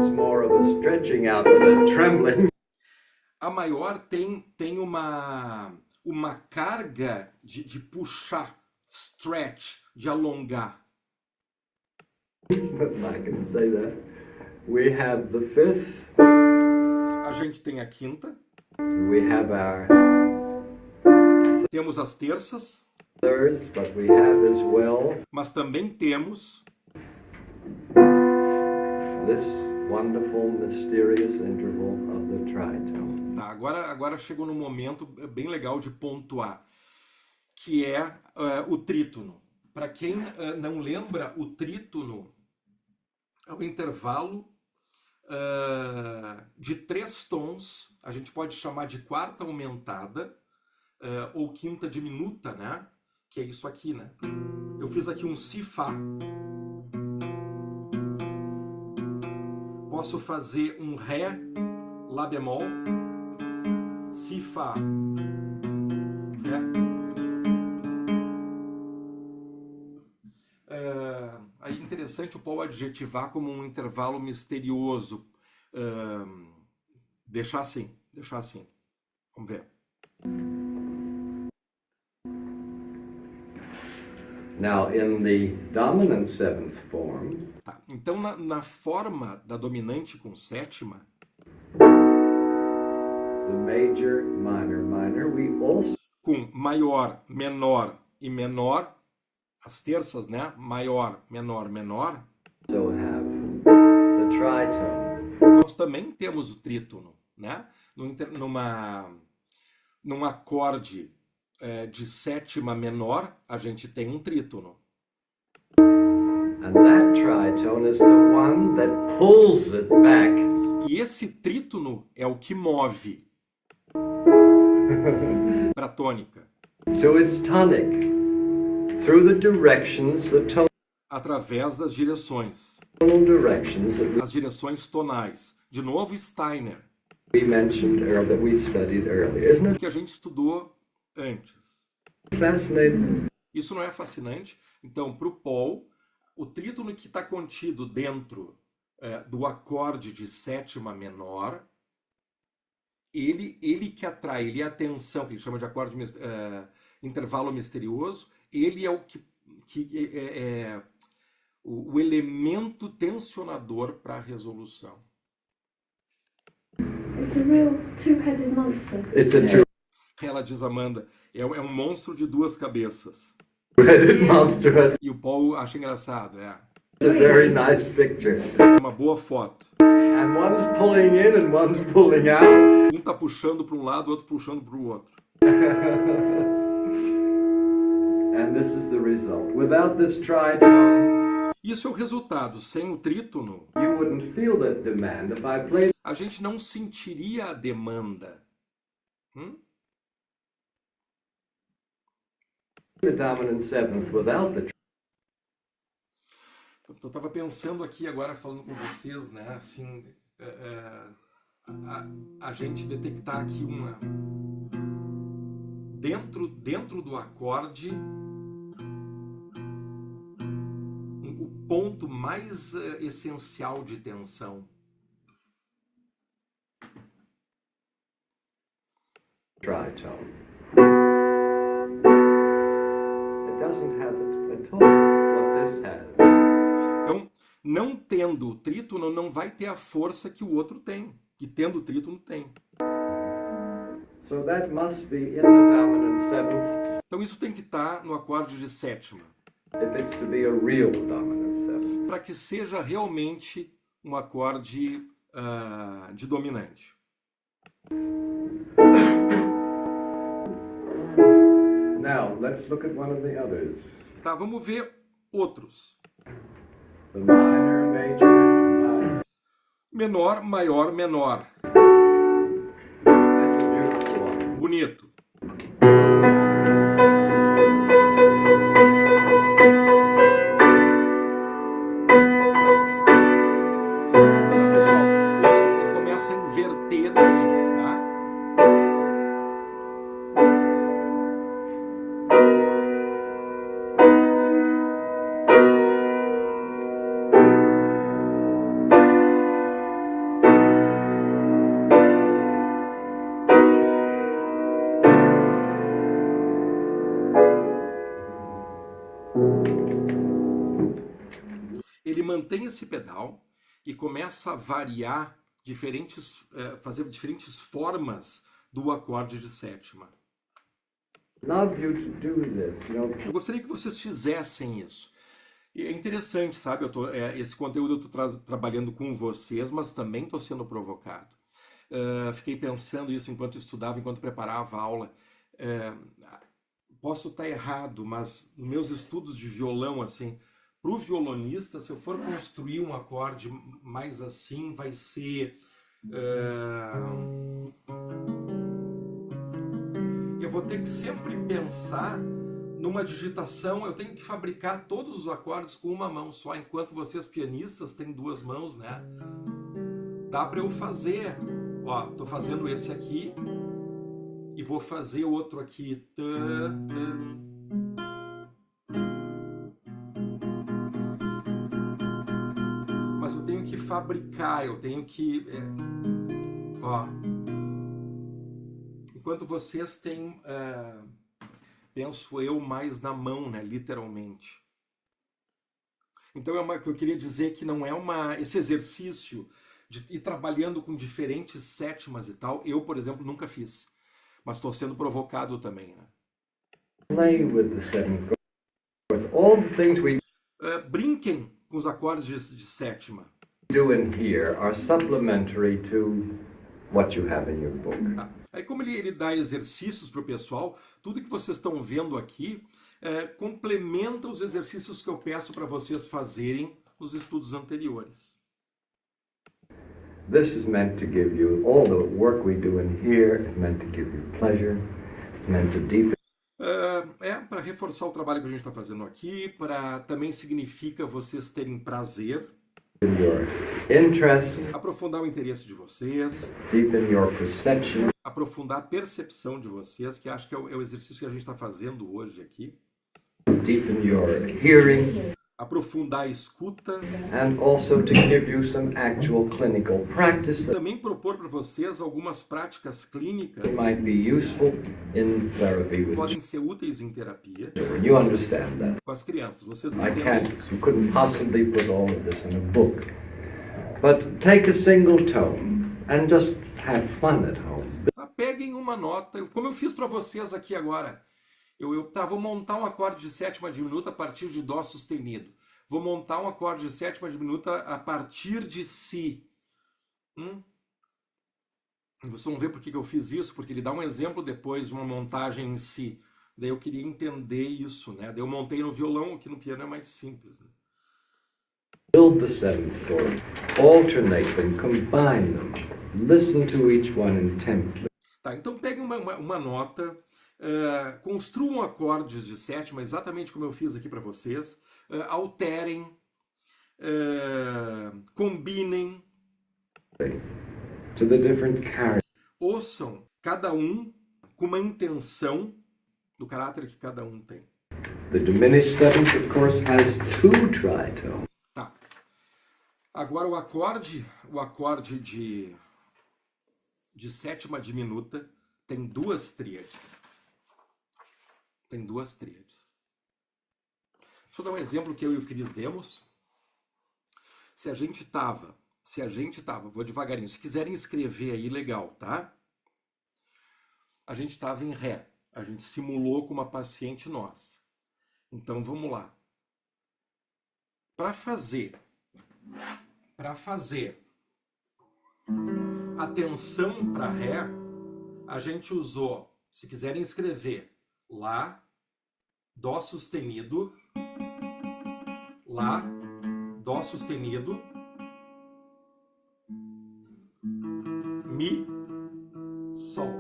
is more of a stretching out than a trembling. A maior tem uma carga de puxar, stretch, de alongar. I can say that. We have the fifth. A gente tem a quinta. We have our Temos as terças. thirds, but we have as well Mas também temos this wonderful, mysterious interval of the tritone. Tá, agora chegou no momento bem legal de pontuar, que é o trítono. Para quem não lembra, o trítono é o intervalo de 3 tons, a gente pode chamar de quarta aumentada ou quinta diminuta, né? Que é isso aqui, né? Eu fiz aqui um Si-Fá. Posso fazer um Ré, Lá bemol, Si-Fá, Ré. Aí é interessante o Paul adjetivar como um intervalo misterioso. Deixar assim. Vamos ver. Now, in the dominant seventh form, Tá. Então, na forma da dominante com sétima, the major, minor, minor, we also com maior, menor e menor, as terças, né? Maior, menor, menor, have the tritone. nós também temos o trítono, né? Num acorde de sétima menor, a gente tem um trítono. And that tritone is the one that pulls it back. E esse trítono é o que move para a tônica, To its tonic, through the directions, the através das direções, tonal directions that as direções tonais. De novo, Steiner, we mentioned earlier, that we studied earlier. Isn't it que a gente estudou antes. fascinating? Isso não é fascinante? Então, para o Paul, o trítono que está contido dentro do acorde de sétima menor, ele que atrai, ele é a tensão, que ele chama de acorde intervalo misterioso, ele é o que é o elemento tensionador para a resolução. It's a real two-headed monster. It's a Ela diz, Amanda, é um monstro de 2 cabeças. two-headed monster. That's E o Paul acha engraçado, a very nice picture. é uma boa foto. And one's pulling in and one's pulling out. Um está puxando para um lado, o outro puxando para o outro. And this is the result. Without this tritone, Isso é o resultado. Sem o trítono, you wouldn't feel that demand. If I played a gente não sentiria a demanda. the dominant seventh without the Eu estava pensando aqui agora, falando com vocês, né? Assim, a gente detectar aqui uma... Dentro do acorde, ponto mais essencial de tensão. Tritone. It doesn't have it at all what this has. Então, não tendo o trítono, não vai ter a força que o outro tem, que tendo o trítono tem. So that must be in the dominant seventh Então isso tem que estar no acorde de sétima, if it's to be a real dominant seventh. para que seja realmente um acorde de dominante. Now, let's look at one of the others. Tá, vamos ver outros. The minor, major, minor. Menor, maior, menor. That's a beautiful one. Bonito. Então, pessoal, ele começa a inverter daí, tá? Ele mantém esse pedal e começa a variar fazer diferentes formas do acorde de sétima. Love you to do this. Eu gostaria que vocês fizessem isso. E é interessante, sabe? Esse conteúdo eu estou trabalhando com vocês, mas também estou sendo provocado. Fiquei pensando isso enquanto estudava, enquanto preparava a aula. Posso estar errado, mas nos meus estudos de violão, assim, para o violonista, se eu for construir um acorde mais assim, vai ser... eu vou ter que sempre pensar numa digitação, eu tenho que fabricar todos os acordes com uma mão só, enquanto vocês pianistas têm duas mãos, né? Dá para eu fazer, ó, tô fazendo esse aqui e vou fazer outro aqui. Mas eu tenho que fabricar, eu tenho que... ó. Enquanto vocês têm, penso eu, mais na mão, né, literalmente. Então o que eu queria dizer que não é esse exercício de ir trabalhando com diferentes sétimas e tal, eu, por exemplo, nunca fiz. Mas estou sendo provocado também, né? Play with the seventh chords. All the things we Brinquem com os acordes de sétima. do in here are supplementary to what you have in your book. Tá. Aí como ele dá exercícios para o pessoal, tudo que vocês estão vendo aqui complementa os exercícios que eu peço para vocês fazerem nos estudos anteriores. This is meant to give you, all the work we do in here is meant to give you pleasure, it's meant to deepen. Para reforçar o trabalho que a gente está fazendo aqui, também significa vocês terem prazer, Your interest, aprofundar o interesse de vocês, deepen your perception, aprofundar a percepção de vocês, que acho que é o exercício que a gente está fazendo hoje aqui, deepen your hearing, aprofundar a escuta, and also to give you some actual clinical practice that também propor para vocês algumas práticas clínicas might be useful in therapy with podem ser úteis em terapia children. You understand that. com as crianças. Vocês I entendem can't, isso. you couldn't possibly put all of this in a book. But take a single tone and just have fun at home. Peguem uma nota, como eu fiz para vocês aqui agora. Vou montar um acorde de sétima diminuta a partir de Dó sustenido. Vou montar um acorde de sétima diminuta a partir de Si. Vocês vão ver por que eu fiz isso, porque ele dá um exemplo depois de uma montagem em Si. Daí eu queria entender isso, né? Daí eu montei no violão, aqui no piano é mais simples, né? Build the seventh chord, alternate them, combine them, listen to each one intently. Tá, então peguem uma nota, construam acordes de sétima, exatamente como eu fiz aqui para vocês, alterem, combinem, To the different characters. ouçam cada um com uma intenção do caráter que cada um tem. The diminished seventh, of course, has two tritones. Agora o acorde de sétima diminuta tem duas tríades. Tem duas tríades. Deixa eu dar um exemplo que eu e o Cris demos. Se a gente tava, vou devagarinho, se quiserem escrever aí, legal, tá? A gente estava em Ré, a gente simulou com uma paciente nossa. Então vamos lá. Para fazer a tensão para Ré, a gente usou, se quiserem escrever, Lá, Dó sustenido, Lá, Dó sustenido, Mi, Sol.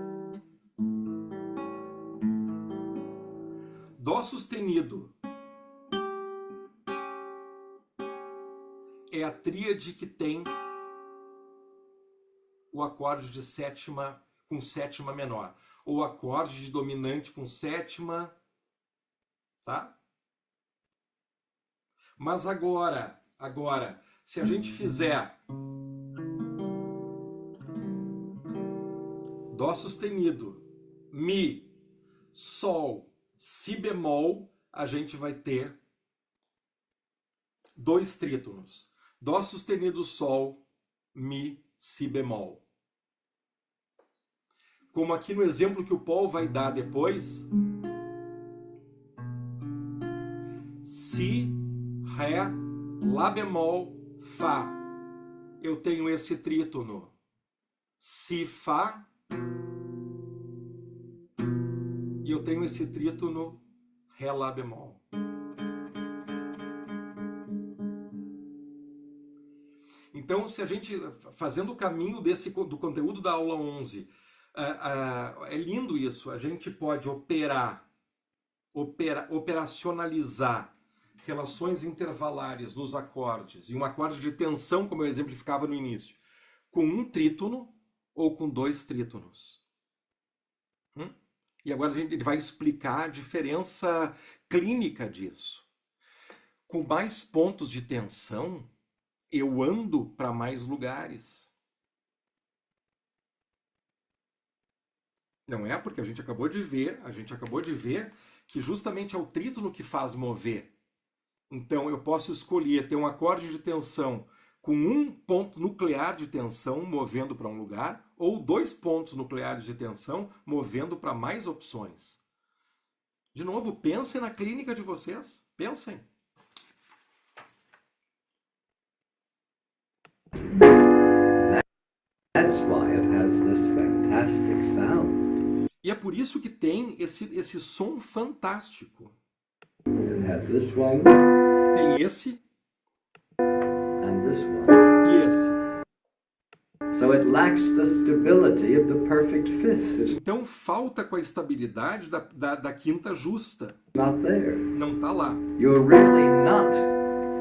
Dó sustenido é a tríade que tem o acorde de sétima com sétima menor, ou acorde de dominante com sétima, tá? Mas agora, se a gente fizer Dó sustenido, Mi, Sol, Si bemol, a gente vai ter dois trítonos. Dó sustenido, Sol, Mi, Si bemol. Como aqui no exemplo que o Paul vai dar depois, Si, Ré, Lá bemol, Fá. Eu tenho esse trítono Si, Fá, e eu tenho esse trítono Ré, Lá bemol. Então, se a gente, fazendo o caminho do conteúdo da aula 11, é lindo isso, a gente pode operacionalizar relações intervalares nos acordes, e um acorde de tensão, como eu exemplificava no início, com um trítono ou com dois trítonos. E agora ele vai explicar a diferença clínica disso. Com mais pontos de tensão, eu ando para mais lugares. Não é? Porque a gente acabou de ver que justamente é o trítono que faz mover. Então eu posso escolher ter um acorde de tensão com um ponto nuclear de tensão movendo para um lugar, ou dois pontos nucleares de tensão movendo para mais opções. De novo, pensem na clínica de vocês. Pensem. That's why it has this fantastic sound. E é por isso que tem esse som fantástico. It has this one Tem esse and this one. e esse. So it lacks the stability of the perfect fifth. It's Então falta com a estabilidade da quinta justa. not there. Não está lá. You're really not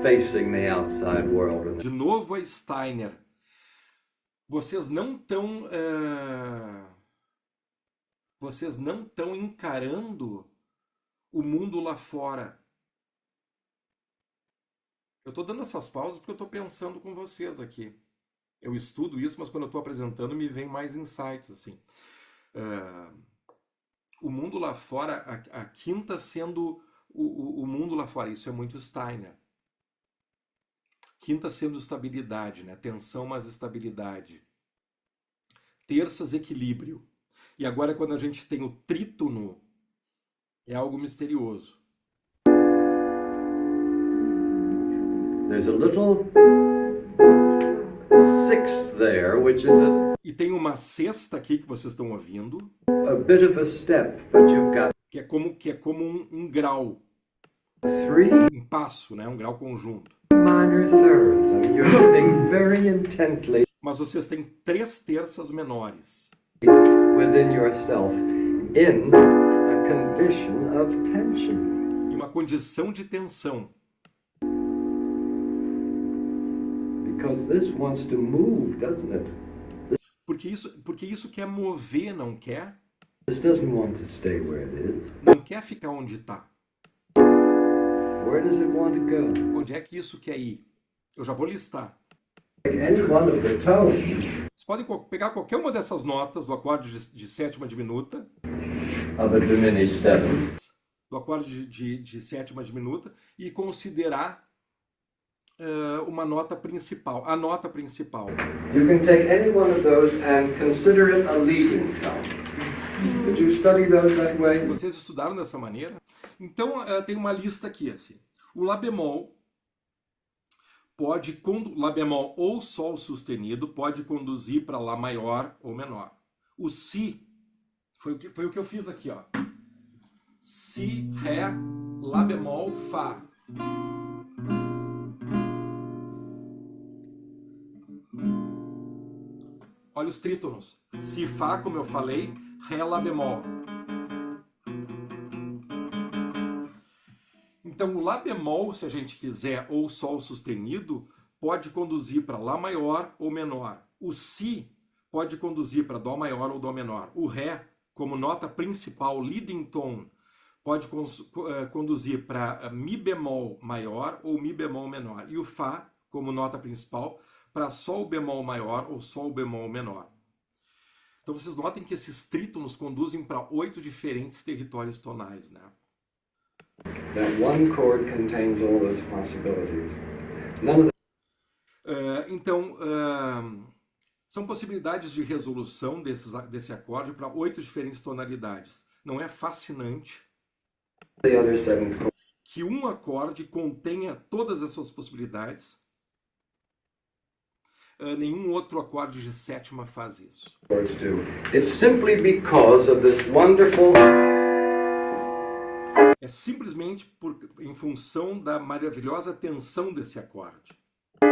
facing the outside world. De novo a Steiner. Vocês não estão encarando o mundo lá fora. Eu estou dando essas pausas porque eu estou pensando com vocês aqui. Eu estudo isso, mas quando eu estou apresentando me vem mais insights, assim. O mundo lá fora, a quinta sendo o mundo lá fora, isso é muito Steiner. Quinta sendo estabilidade, né? Tensão mais estabilidade. Terças, equilíbrio. E agora quando a gente tem o trítono, é algo misterioso. There's a little sixth there, which is E tem uma sexta aqui que vocês estão ouvindo, a bit of a step, but you've got que é como um grau, three um passo, né? Um grau conjunto. minor thirds. I mean, you're listening very intently Mas vocês têm três terças menores. within yourself in a condition of tension. E uma condição de tensão. Because this wants to move, doesn't it? Porque isso quer mover, não quer? This doesn't want to stay where it is. Não quer ficar onde está. Where does it want to go? Onde é que isso quer ir? Eu já vou listar. Any one of the tones Vocês podem pegar qualquer uma dessas notas do acorde de sétima diminuta, of a diminished seventh, do acorde de sétima diminuta, e considerar uma nota principal, a nota principal. you can take any one of those and consider it a leading tone. Did you study those that way? Vocês estudaram dessa maneira? Então, tem uma lista aqui, assim. O Lá bemol Lá bemol ou Sol sustenido pode conduzir para Lá maior ou menor. O Si foi o que eu fiz aqui, ó. Si, Ré, Lá bemol, Fá. Olha os trítonos. Si, Fá, como eu falei, Ré, Lá bemol. Então, o Lá bemol, se a gente quiser, ou Sol sustenido, pode conduzir para Lá maior ou menor. O Si pode conduzir para Dó maior ou Dó menor. O Ré, como nota principal, leading tone, pode conduzir para Mi bemol maior ou Mi bemol menor. E o Fá, como nota principal, para Sol bemol maior ou Sol bemol menor. Então vocês notem que esses trítonos conduzem para 8 diferentes territórios tonais, né? That one chord contains all those possibilities. None of Então, são possibilidades de resolução desse acorde para 8 diferentes tonalidades. Não é fascinante the other seventh chords que um acorde contenha todas essas possibilidades? Nenhum outro acorde de sétima faz isso. do. It's simply because of this wonderful É simplesmente em função da maravilhosa tensão desse acorde. I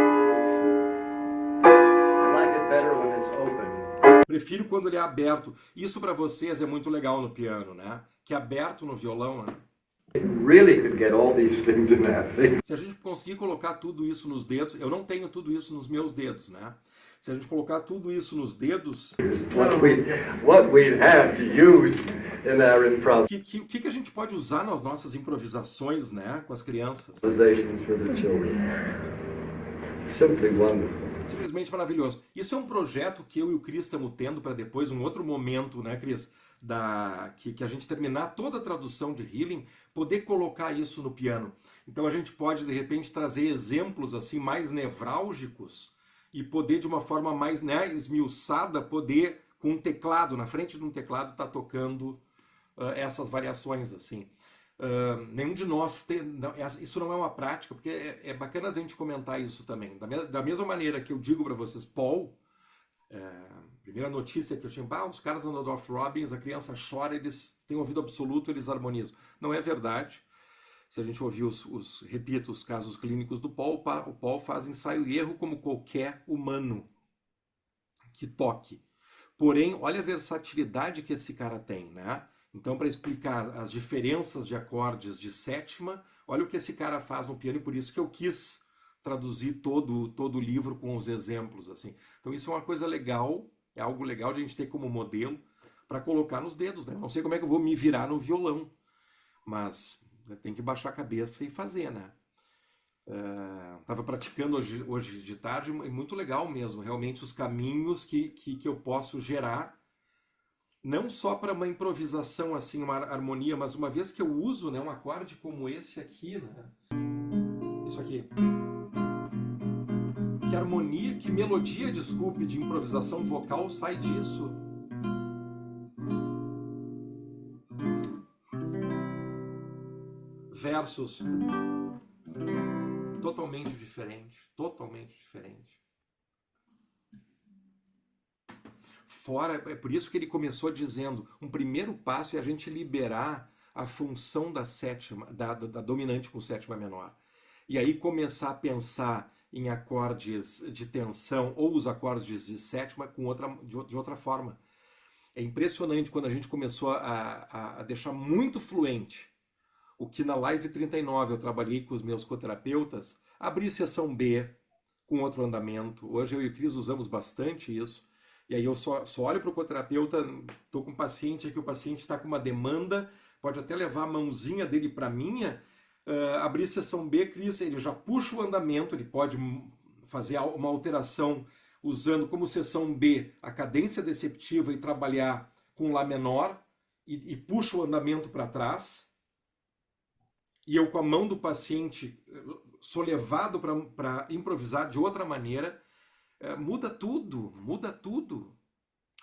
like it better when it's open. Prefiro quando ele é aberto. Isso para vocês é muito legal no piano, né? Que é aberto no violão, né? It really could get all these things in that thing. Se a gente conseguir colocar tudo isso nos dedos, eu não tenho tudo isso nos meus dedos, né? Se a gente colocar tudo isso nos dedos, What we'd have to use in our o que a gente pode usar nas nossas improvisações, né? Com as crianças? improvisations for the children. Simply wonderful. Simplesmente maravilhoso. Isso é um projeto que eu e o Cris estamos tendo para depois, um outro momento, né, Cris? Que a gente terminar toda a tradução de Healing, poder colocar isso no piano. Então a gente pode, de repente, trazer exemplos assim mais nevrálgicos e poder, de uma forma mais, né, esmiuçada, poder, com um teclado, na frente de um teclado, estar tocando essas variações, assim. Nenhum de nós tem... Isso não é uma prática, porque é bacana a gente comentar isso também. Da mesma maneira que eu digo para vocês, Paul... primeira notícia que eu tinha, os caras andam do Off Robbins, a criança chora, eles têm ouvido absoluto, eles harmonizam. Não é verdade. Se a gente ouvir repito, os casos clínicos do Paul, o Paul faz ensaio e erro como qualquer humano que toque. Porém, olha a versatilidade que esse cara tem, né? Então, para explicar as diferenças de acordes de sétima, olha o que esse cara faz no piano, e por isso que eu quis traduzir todo o livro com os exemplos, assim. Então isso é uma coisa legal, é algo legal de a gente ter como modelo para colocar nos dedos, né? Não sei como é que eu vou me virar no violão, mas tem que baixar a cabeça e fazer, né? Estava praticando hoje de tarde, e muito legal mesmo, realmente os caminhos que eu posso gerar, não só para uma improvisação, assim, uma harmonia, mas uma vez que eu uso, né, um acorde como esse aqui, né? Isso aqui. Que harmonia, que melodia, desculpe, de improvisação vocal sai disso. Versus totalmente diferente, totalmente diferente. Fora, é por isso que ele começou dizendo, um primeiro passo é a gente liberar a função da sétima, da dominante com sétima menor. E aí começar a pensar em acordes de tensão ou os acordes de sétima de outra forma. É impressionante quando a gente começou a deixar muito fluente o que na Live 39 eu trabalhei com os meus coterapeutas, abrir seção B com outro andamento. Hoje eu e o Cris usamos bastante isso. E aí eu só olho para o coterapeuta, estou com um paciente aqui, o paciente está com uma demanda, pode até levar a mãozinha dele para a minha, abrir seção B, Cris, ele já puxa o andamento, ele pode fazer uma alteração usando como seção B a cadência deceptiva e trabalhar com Lá menor e puxa o andamento para trás, e eu com a mão do paciente sou levado para improvisar de outra maneira, muda tudo, muda tudo.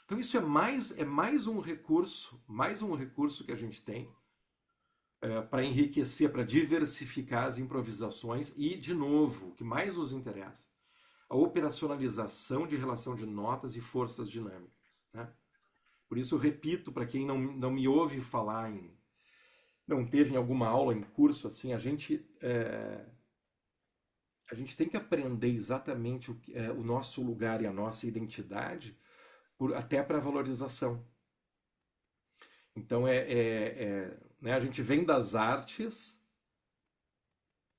Então isso é mais um recurso que a gente tem para enriquecer, para diversificar as improvisações e, de novo, o que mais nos interessa, a operacionalização de relação de notas e forças dinâmicas, né? Por isso eu repito, para quem não me ouve falar não teve em alguma aula, em curso, assim, a gente tem que aprender exatamente o nosso lugar e a nossa identidade, até para a valorização. Então, né, a gente vem das artes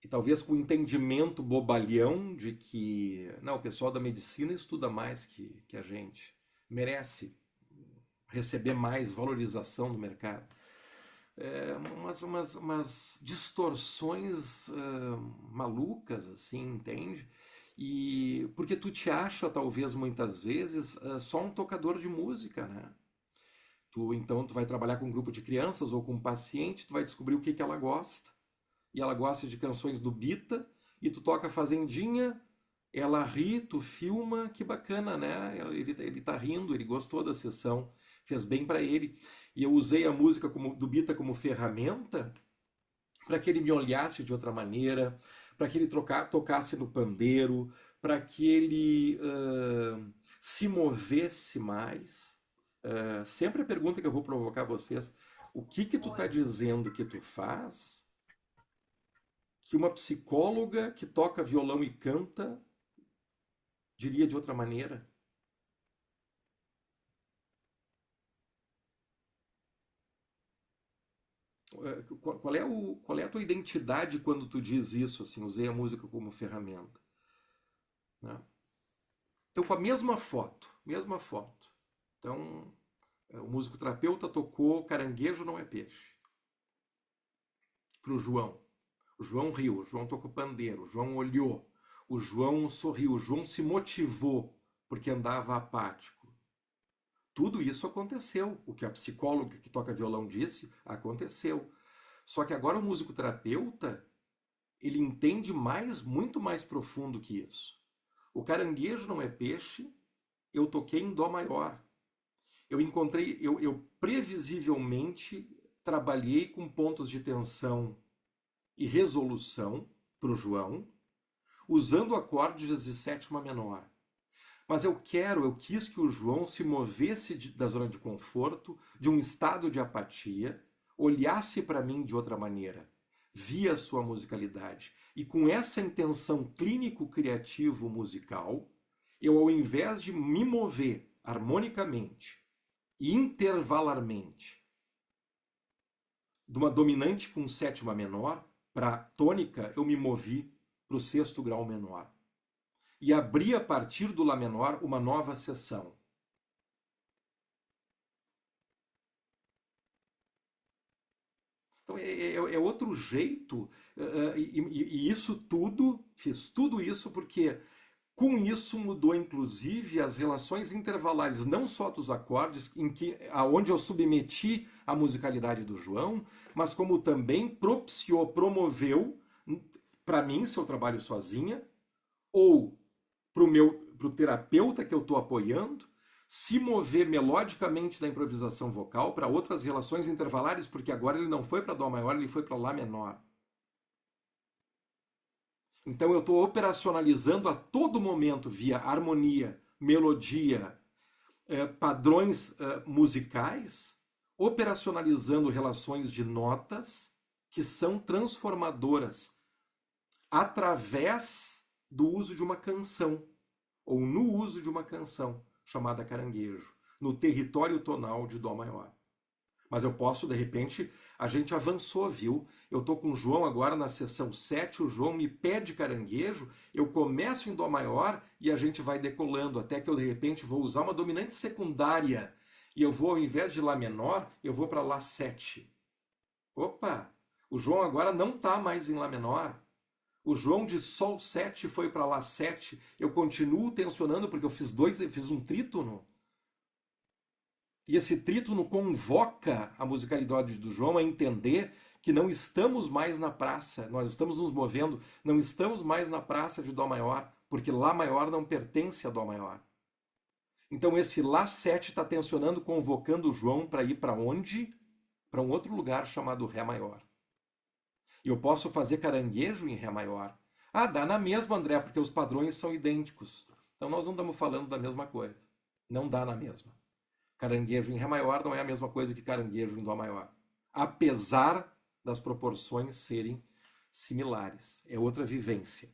e talvez com o entendimento bobalhão de que não, o pessoal da medicina estuda mais que a gente, merece receber mais valorização no mercado. Umas distorções malucas, assim, entende? E porque tu te acha, talvez, muitas vezes, só um tocador de música, né? Então, tu vai trabalhar com um grupo de crianças ou com um paciente, tu vai descobrir o que ela gosta. E ela gosta de canções do Bita, e tu toca Fazendinha, ela ri, tu filma, que bacana, né? Ele tá rindo, ele gostou da sessão, fez bem para ele. E eu usei a música do Bita como ferramenta para que ele me olhasse de outra maneira, para que ele tocasse no pandeiro, para que ele se movesse mais. Sempre a pergunta que eu vou provocar vocês: o que tu está dizendo que tu faz que uma psicóloga que toca violão e canta diria de outra maneira? Qual é a tua identidade quando tu diz isso, assim, usei a música como ferramenta, né? Então, com a mesma foto. Então, o musicoterapeuta tocou Caranguejo Não É Peixe para o João. O João riu, o João tocou pandeiro, o João olhou, o João sorriu, o João se motivou porque andava apático. Tudo isso aconteceu. O que a psicóloga que toca violão disse, aconteceu. Só que agora o musicoterapeuta, ele entende muito mais profundo que isso. O Caranguejo Não É Peixe, eu toquei em Dó maior. Eu previsivelmente trabalhei com pontos de tensão e resolução para o João, usando acordes de sétima menor. Mas eu quis que o João se movesse da zona de conforto, de um estado de apatia, olhasse para mim de outra maneira, via a sua musicalidade. E com essa intenção clínico-criativo-musical, eu, ao invés de me mover harmonicamente e intervalarmente de uma dominante com sétima menor para tônica, eu me movi para o sexto grau menor. E abri a partir do Lá menor uma nova seção. Então é outro jeito, e isso tudo, fiz tudo isso porque com isso mudou inclusive as relações intervalares, não só dos acordes, aonde eu submeti a musicalidade do João, mas como também promoveu para mim, se eu trabalho sozinha, ou para o terapeuta que eu estou apoiando, se mover melodicamente na improvisação vocal para outras relações intervalares, porque agora ele não foi para Dó maior, ele foi para Lá menor. Então eu estou operacionalizando a todo momento, via harmonia, melodia, padrões musicais, operacionalizando relações de notas que são transformadoras através do uso de uma canção, ou no uso de uma canção, chamada Caranguejo, no território tonal de Dó maior. Mas eu posso, de repente, a gente avançou, viu? Eu estou com o João agora na sessão 7, o João me pede Caranguejo, eu começo em Dó maior e a gente vai decolando, até que eu, de repente, vou usar uma dominante secundária e eu vou, ao invés de Lá menor, eu vou para Lá 7. Opa! O João agora não está mais em Lá menor. O João de Sol 7 foi para Lá 7. Eu continuo tensionando porque eu fiz um trítono. E esse trítono convoca a musicalidade do João a entender que não estamos mais na praça, nós estamos nos movendo, não estamos mais na praça de Dó maior, porque Lá maior não pertence a Dó maior. Então esse Lá 7 está tensionando, convocando o João para ir para onde? Para um outro lugar chamado Ré maior. E eu posso fazer caranguejo em Ré maior. Ah, dá na mesma, André, porque os padrões são idênticos. Então nós não estamos falando da mesma coisa. Não dá na mesma. Caranguejo em Ré maior não é a mesma coisa que caranguejo em Dó maior. Apesar das proporções serem similares. É outra vivência.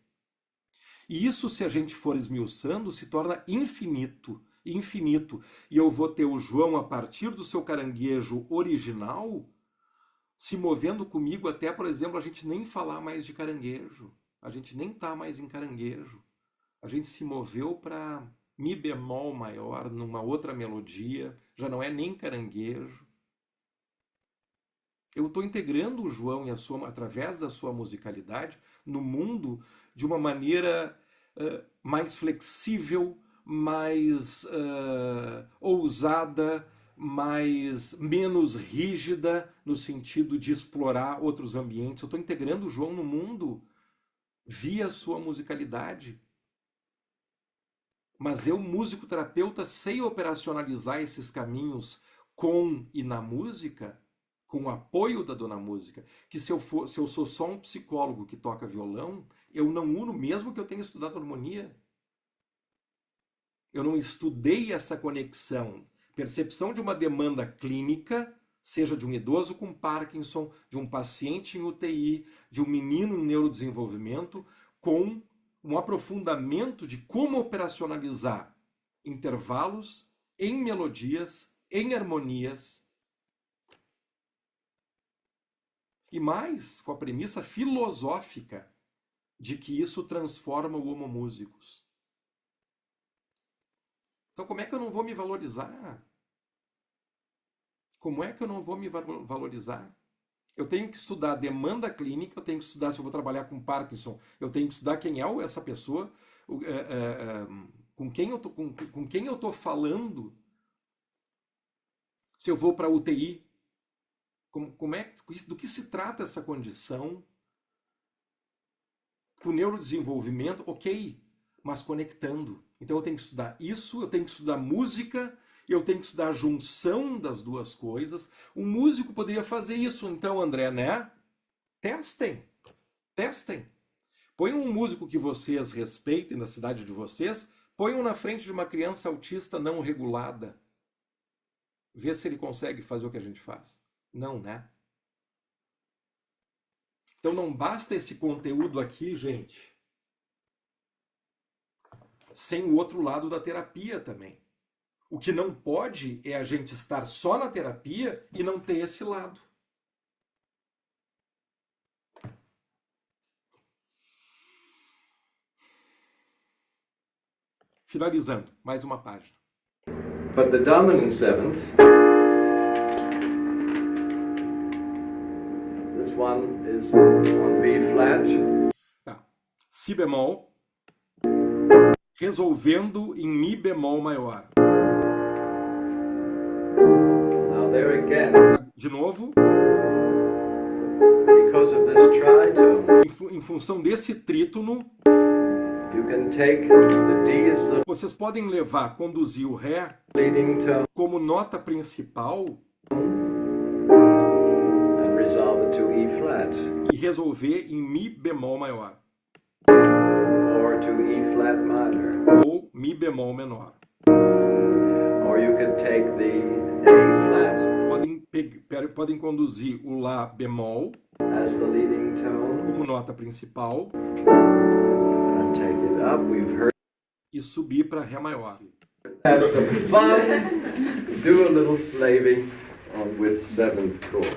E isso, se a gente for esmiuçando, se torna infinito. Infinito. E eu vou ter o João, a partir do seu caranguejo original, se movendo comigo até, por exemplo, a gente nem falar mais de caranguejo. A gente nem está mais em caranguejo. A gente se moveu para Mi bemol maior, numa outra melodia, já não é nem caranguejo. Eu estou integrando o João e através da sua musicalidade no mundo de uma maneira mais flexível, mais ousada, menos rígida, no sentido de explorar outros ambientes. Eu estou integrando o João no mundo via a sua musicalidade. Mas eu, músico-terapeuta, sei operacionalizar esses caminhos com e na música, com o apoio da dona música, que se eu sou só um psicólogo que toca violão, eu não uno, mesmo que eu tenha estudado harmonia. Eu não estudei essa conexão, percepção de uma demanda clínica, seja de um idoso com Parkinson, de um paciente em UTI, de um menino em neurodesenvolvimento, com um aprofundamento de como operacionalizar intervalos em melodias, em harmonias, e mais com a premissa filosófica de que isso transforma o homo musicus. Então como é que eu não vou me valorizar? Como é que eu não vou me valorizar? Eu tenho que estudar a demanda clínica, eu tenho que estudar se eu vou trabalhar com Parkinson, eu tenho que estudar quem é essa pessoa, com quem eu estou falando, se eu vou para a UTI, do que se trata essa condição, com neurodesenvolvimento, ok, mas conectando. Então eu tenho que estudar isso, eu tenho que estudar música, eu tenho que estudar a junção das duas coisas. Um músico poderia fazer isso, então, André, né? Testem. Põe um músico que vocês respeitem da cidade de vocês, ponham na frente de uma criança autista não regulada. Vê se ele consegue fazer o que a gente faz. Não, né? Então não basta esse conteúdo aqui, gente, sem o outro lado da terapia também. O que não pode é a gente estar só na terapia e não ter esse lado. Finalizando, mais uma página. But the dominant seventh, this one is on B flat. Si bemol, resolvendo em Mi bemol maior. Now there again, de novo, because of this tritone, em função desse trítono, you can take the D as the vocês podem conduzir o Ré leading tone como nota principal and resolve it to E flat, e resolver em Mi bemol maior or to E flat minor. ou Mi bemol menor. Or you could take the A flat Podem conduzir o Lá bemol as the leading tone como nota principal and take it up. We've heard. e subir para Ré maior. Have some fun. Do a little slaving with seventh chord.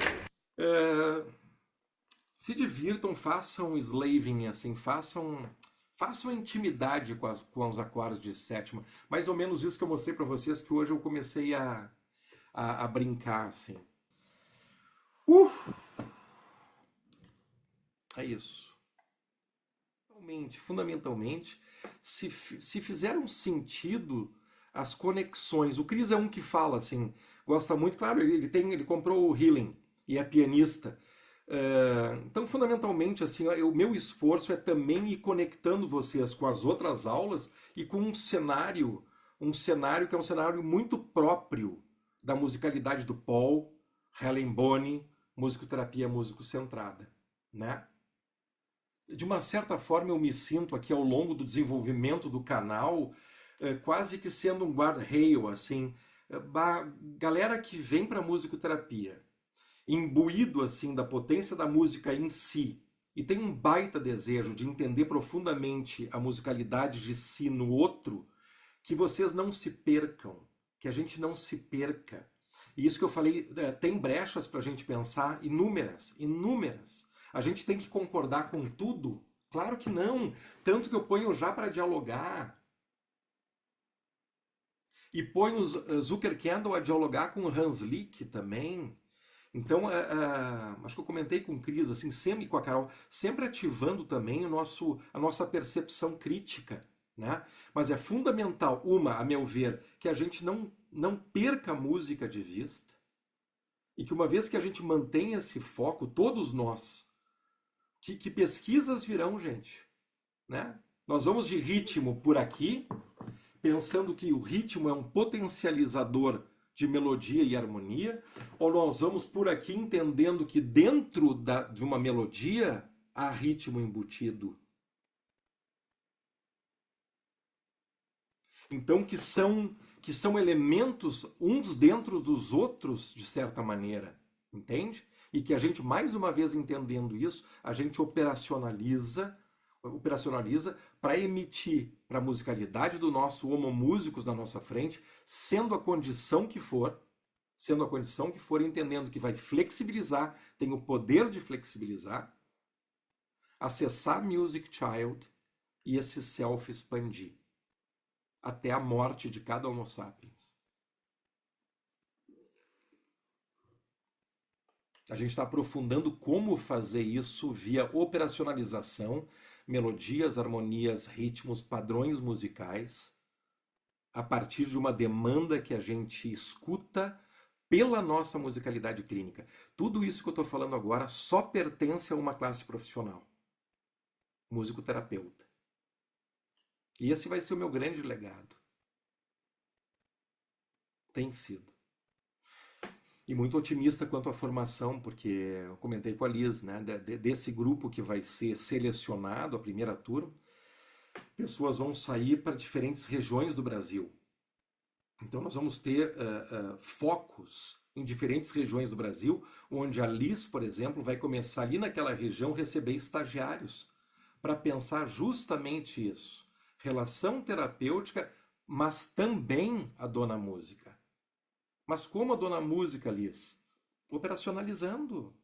Se divirtam, façam slaving, assim, façam intimidade com os acordes de sétima. Mais ou menos isso que eu mostrei para vocês, que hoje eu comecei a brincar, assim. É isso. Fundamentalmente, se fizeram sentido as conexões. O Chris é um que fala assim, gosta muito, claro, ele comprou o Healing e é pianista. Então, fundamentalmente, assim, o meu esforço é também ir conectando vocês com as outras aulas e com um cenário que é um cenário muito próprio da musicalidade do Paul, Helen Bonny, musicoterapia músico-centrada, né? De uma certa forma, eu me sinto aqui ao longo do desenvolvimento do canal quase que sendo um guarda-reio, assim, galera que vem para musicoterapia, imbuído assim da potência da música em si, e tem um baita desejo de entender profundamente a musicalidade de si no outro, que vocês não se percam, que a gente não se perca. E isso que eu falei, tem brechas para a gente pensar, inúmeras, inúmeras. A gente tem que concordar com tudo? Claro que não. Tanto que eu ponho já para dialogar. E ponho o Zuckerkandl a dialogar com o Hans Lick também. Então, acho que eu comentei com o Cris, assim, sempre com a Carol, sempre ativando também a nossa percepção crítica, né? Mas é fundamental, a meu ver, que a gente não perca a música de vista e que uma vez que a gente mantenha esse foco, todos nós, que pesquisas virão, gente, né? Nós vamos de ritmo por aqui, pensando que o ritmo é um potencializador de melodia e harmonia, ou nós vamos por aqui entendendo que dentro de uma melodia há ritmo embutido. Então que são elementos uns dentro dos outros, de certa maneira, entende? E que a gente, mais uma vez entendendo isso, a gente operacionaliza para emitir para a musicalidade do nosso homo músicos na nossa frente, sendo a condição que for, entendendo que vai flexibilizar, tem o poder de flexibilizar, acessar Music Child e esse self expandir até a morte de cada Homo sapiens. A gente está aprofundando como fazer isso via operacionalização, melodias, harmonias, ritmos, padrões musicais, a partir de uma demanda que a gente escuta pela nossa musicalidade clínica. Tudo isso que eu estou falando agora só pertence a uma classe profissional, musicoterapeuta. E esse vai ser o meu grande legado. Tem sido. E muito otimista quanto à formação, porque eu comentei com a Liz, né, desse grupo que vai ser selecionado, a primeira turma, pessoas vão sair para diferentes regiões do Brasil. Então nós vamos ter focos em diferentes regiões do Brasil, onde a Liz, por exemplo, vai começar ali naquela região receber estagiários para pensar justamente isso. Relação terapêutica, mas também a dona música. Mas como a dona música, Liz? Operacionalizando.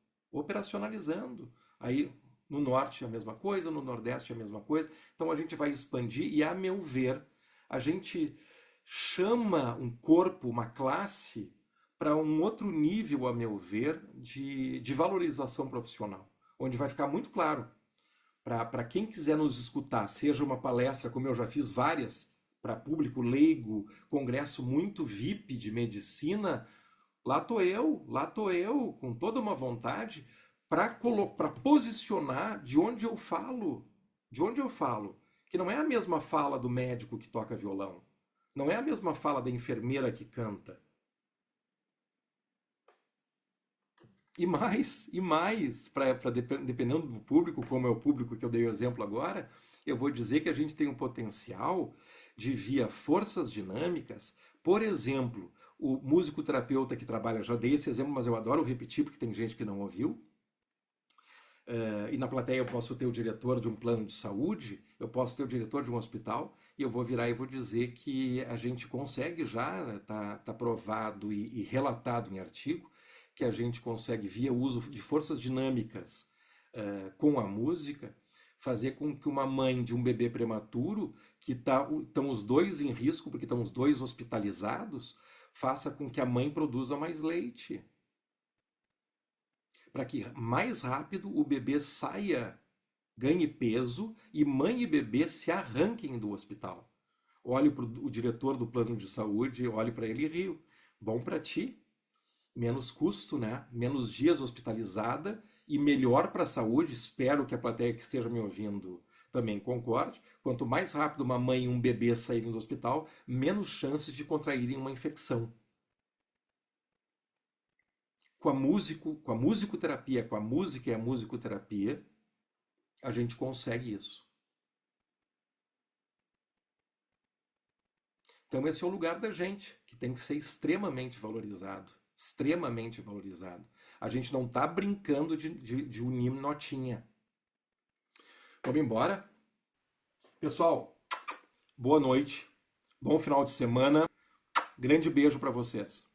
Aí no norte é a mesma coisa, no nordeste é a mesma coisa. Então a gente vai expandir e, a meu ver, a gente chama um corpo, uma classe, para um outro nível, a meu ver, de valorização profissional. Onde vai ficar muito claro, para quem quiser nos escutar, seja uma palestra, como eu já fiz várias, para público leigo, congresso muito VIP de medicina, lá tô eu, com toda uma vontade, para posicionar de onde eu falo, que não é a mesma fala do médico que toca violão, não é a mesma fala da enfermeira que canta. E mais, dependendo do público, como é o público que eu dei o exemplo agora, eu vou dizer que a gente tem um potencial de, via forças dinâmicas, por exemplo, o musicoterapeuta que trabalha, já dei esse exemplo, mas eu adoro repetir porque tem gente que não ouviu, e na plateia eu posso ter o diretor de um plano de saúde, eu posso ter o diretor de um hospital, e eu vou virar e vou dizer que a gente consegue já, tá provado e relatado em artigo, que a gente consegue, via uso de forças dinâmicas com a música, fazer com que uma mãe de um bebê prematuro, que estão os dois em risco, porque estão os dois hospitalizados, faça com que a mãe produza mais leite. Para que mais rápido o bebê saia ganhe peso e mãe e bebê se arranquem do hospital. Olhe para o diretor do plano de saúde, olhe para ele e rio. Bom para ti, menos custo, né? Menos dias hospitalizada e melhor para a saúde. Espero que a plateia que esteja me ouvindo também concorde. Quanto mais rápido uma mãe e um bebê saírem do hospital, menos chances de contraírem uma infecção. Com a musicoterapia, com a música e a musicoterapia, a gente consegue isso. Então esse é o lugar da gente, que tem que ser extremamente valorizado. Extremamente valorizado. A gente não está brincando de unir notinha. Vamos embora? Pessoal, boa noite. Bom final de semana. Grande beijo para vocês.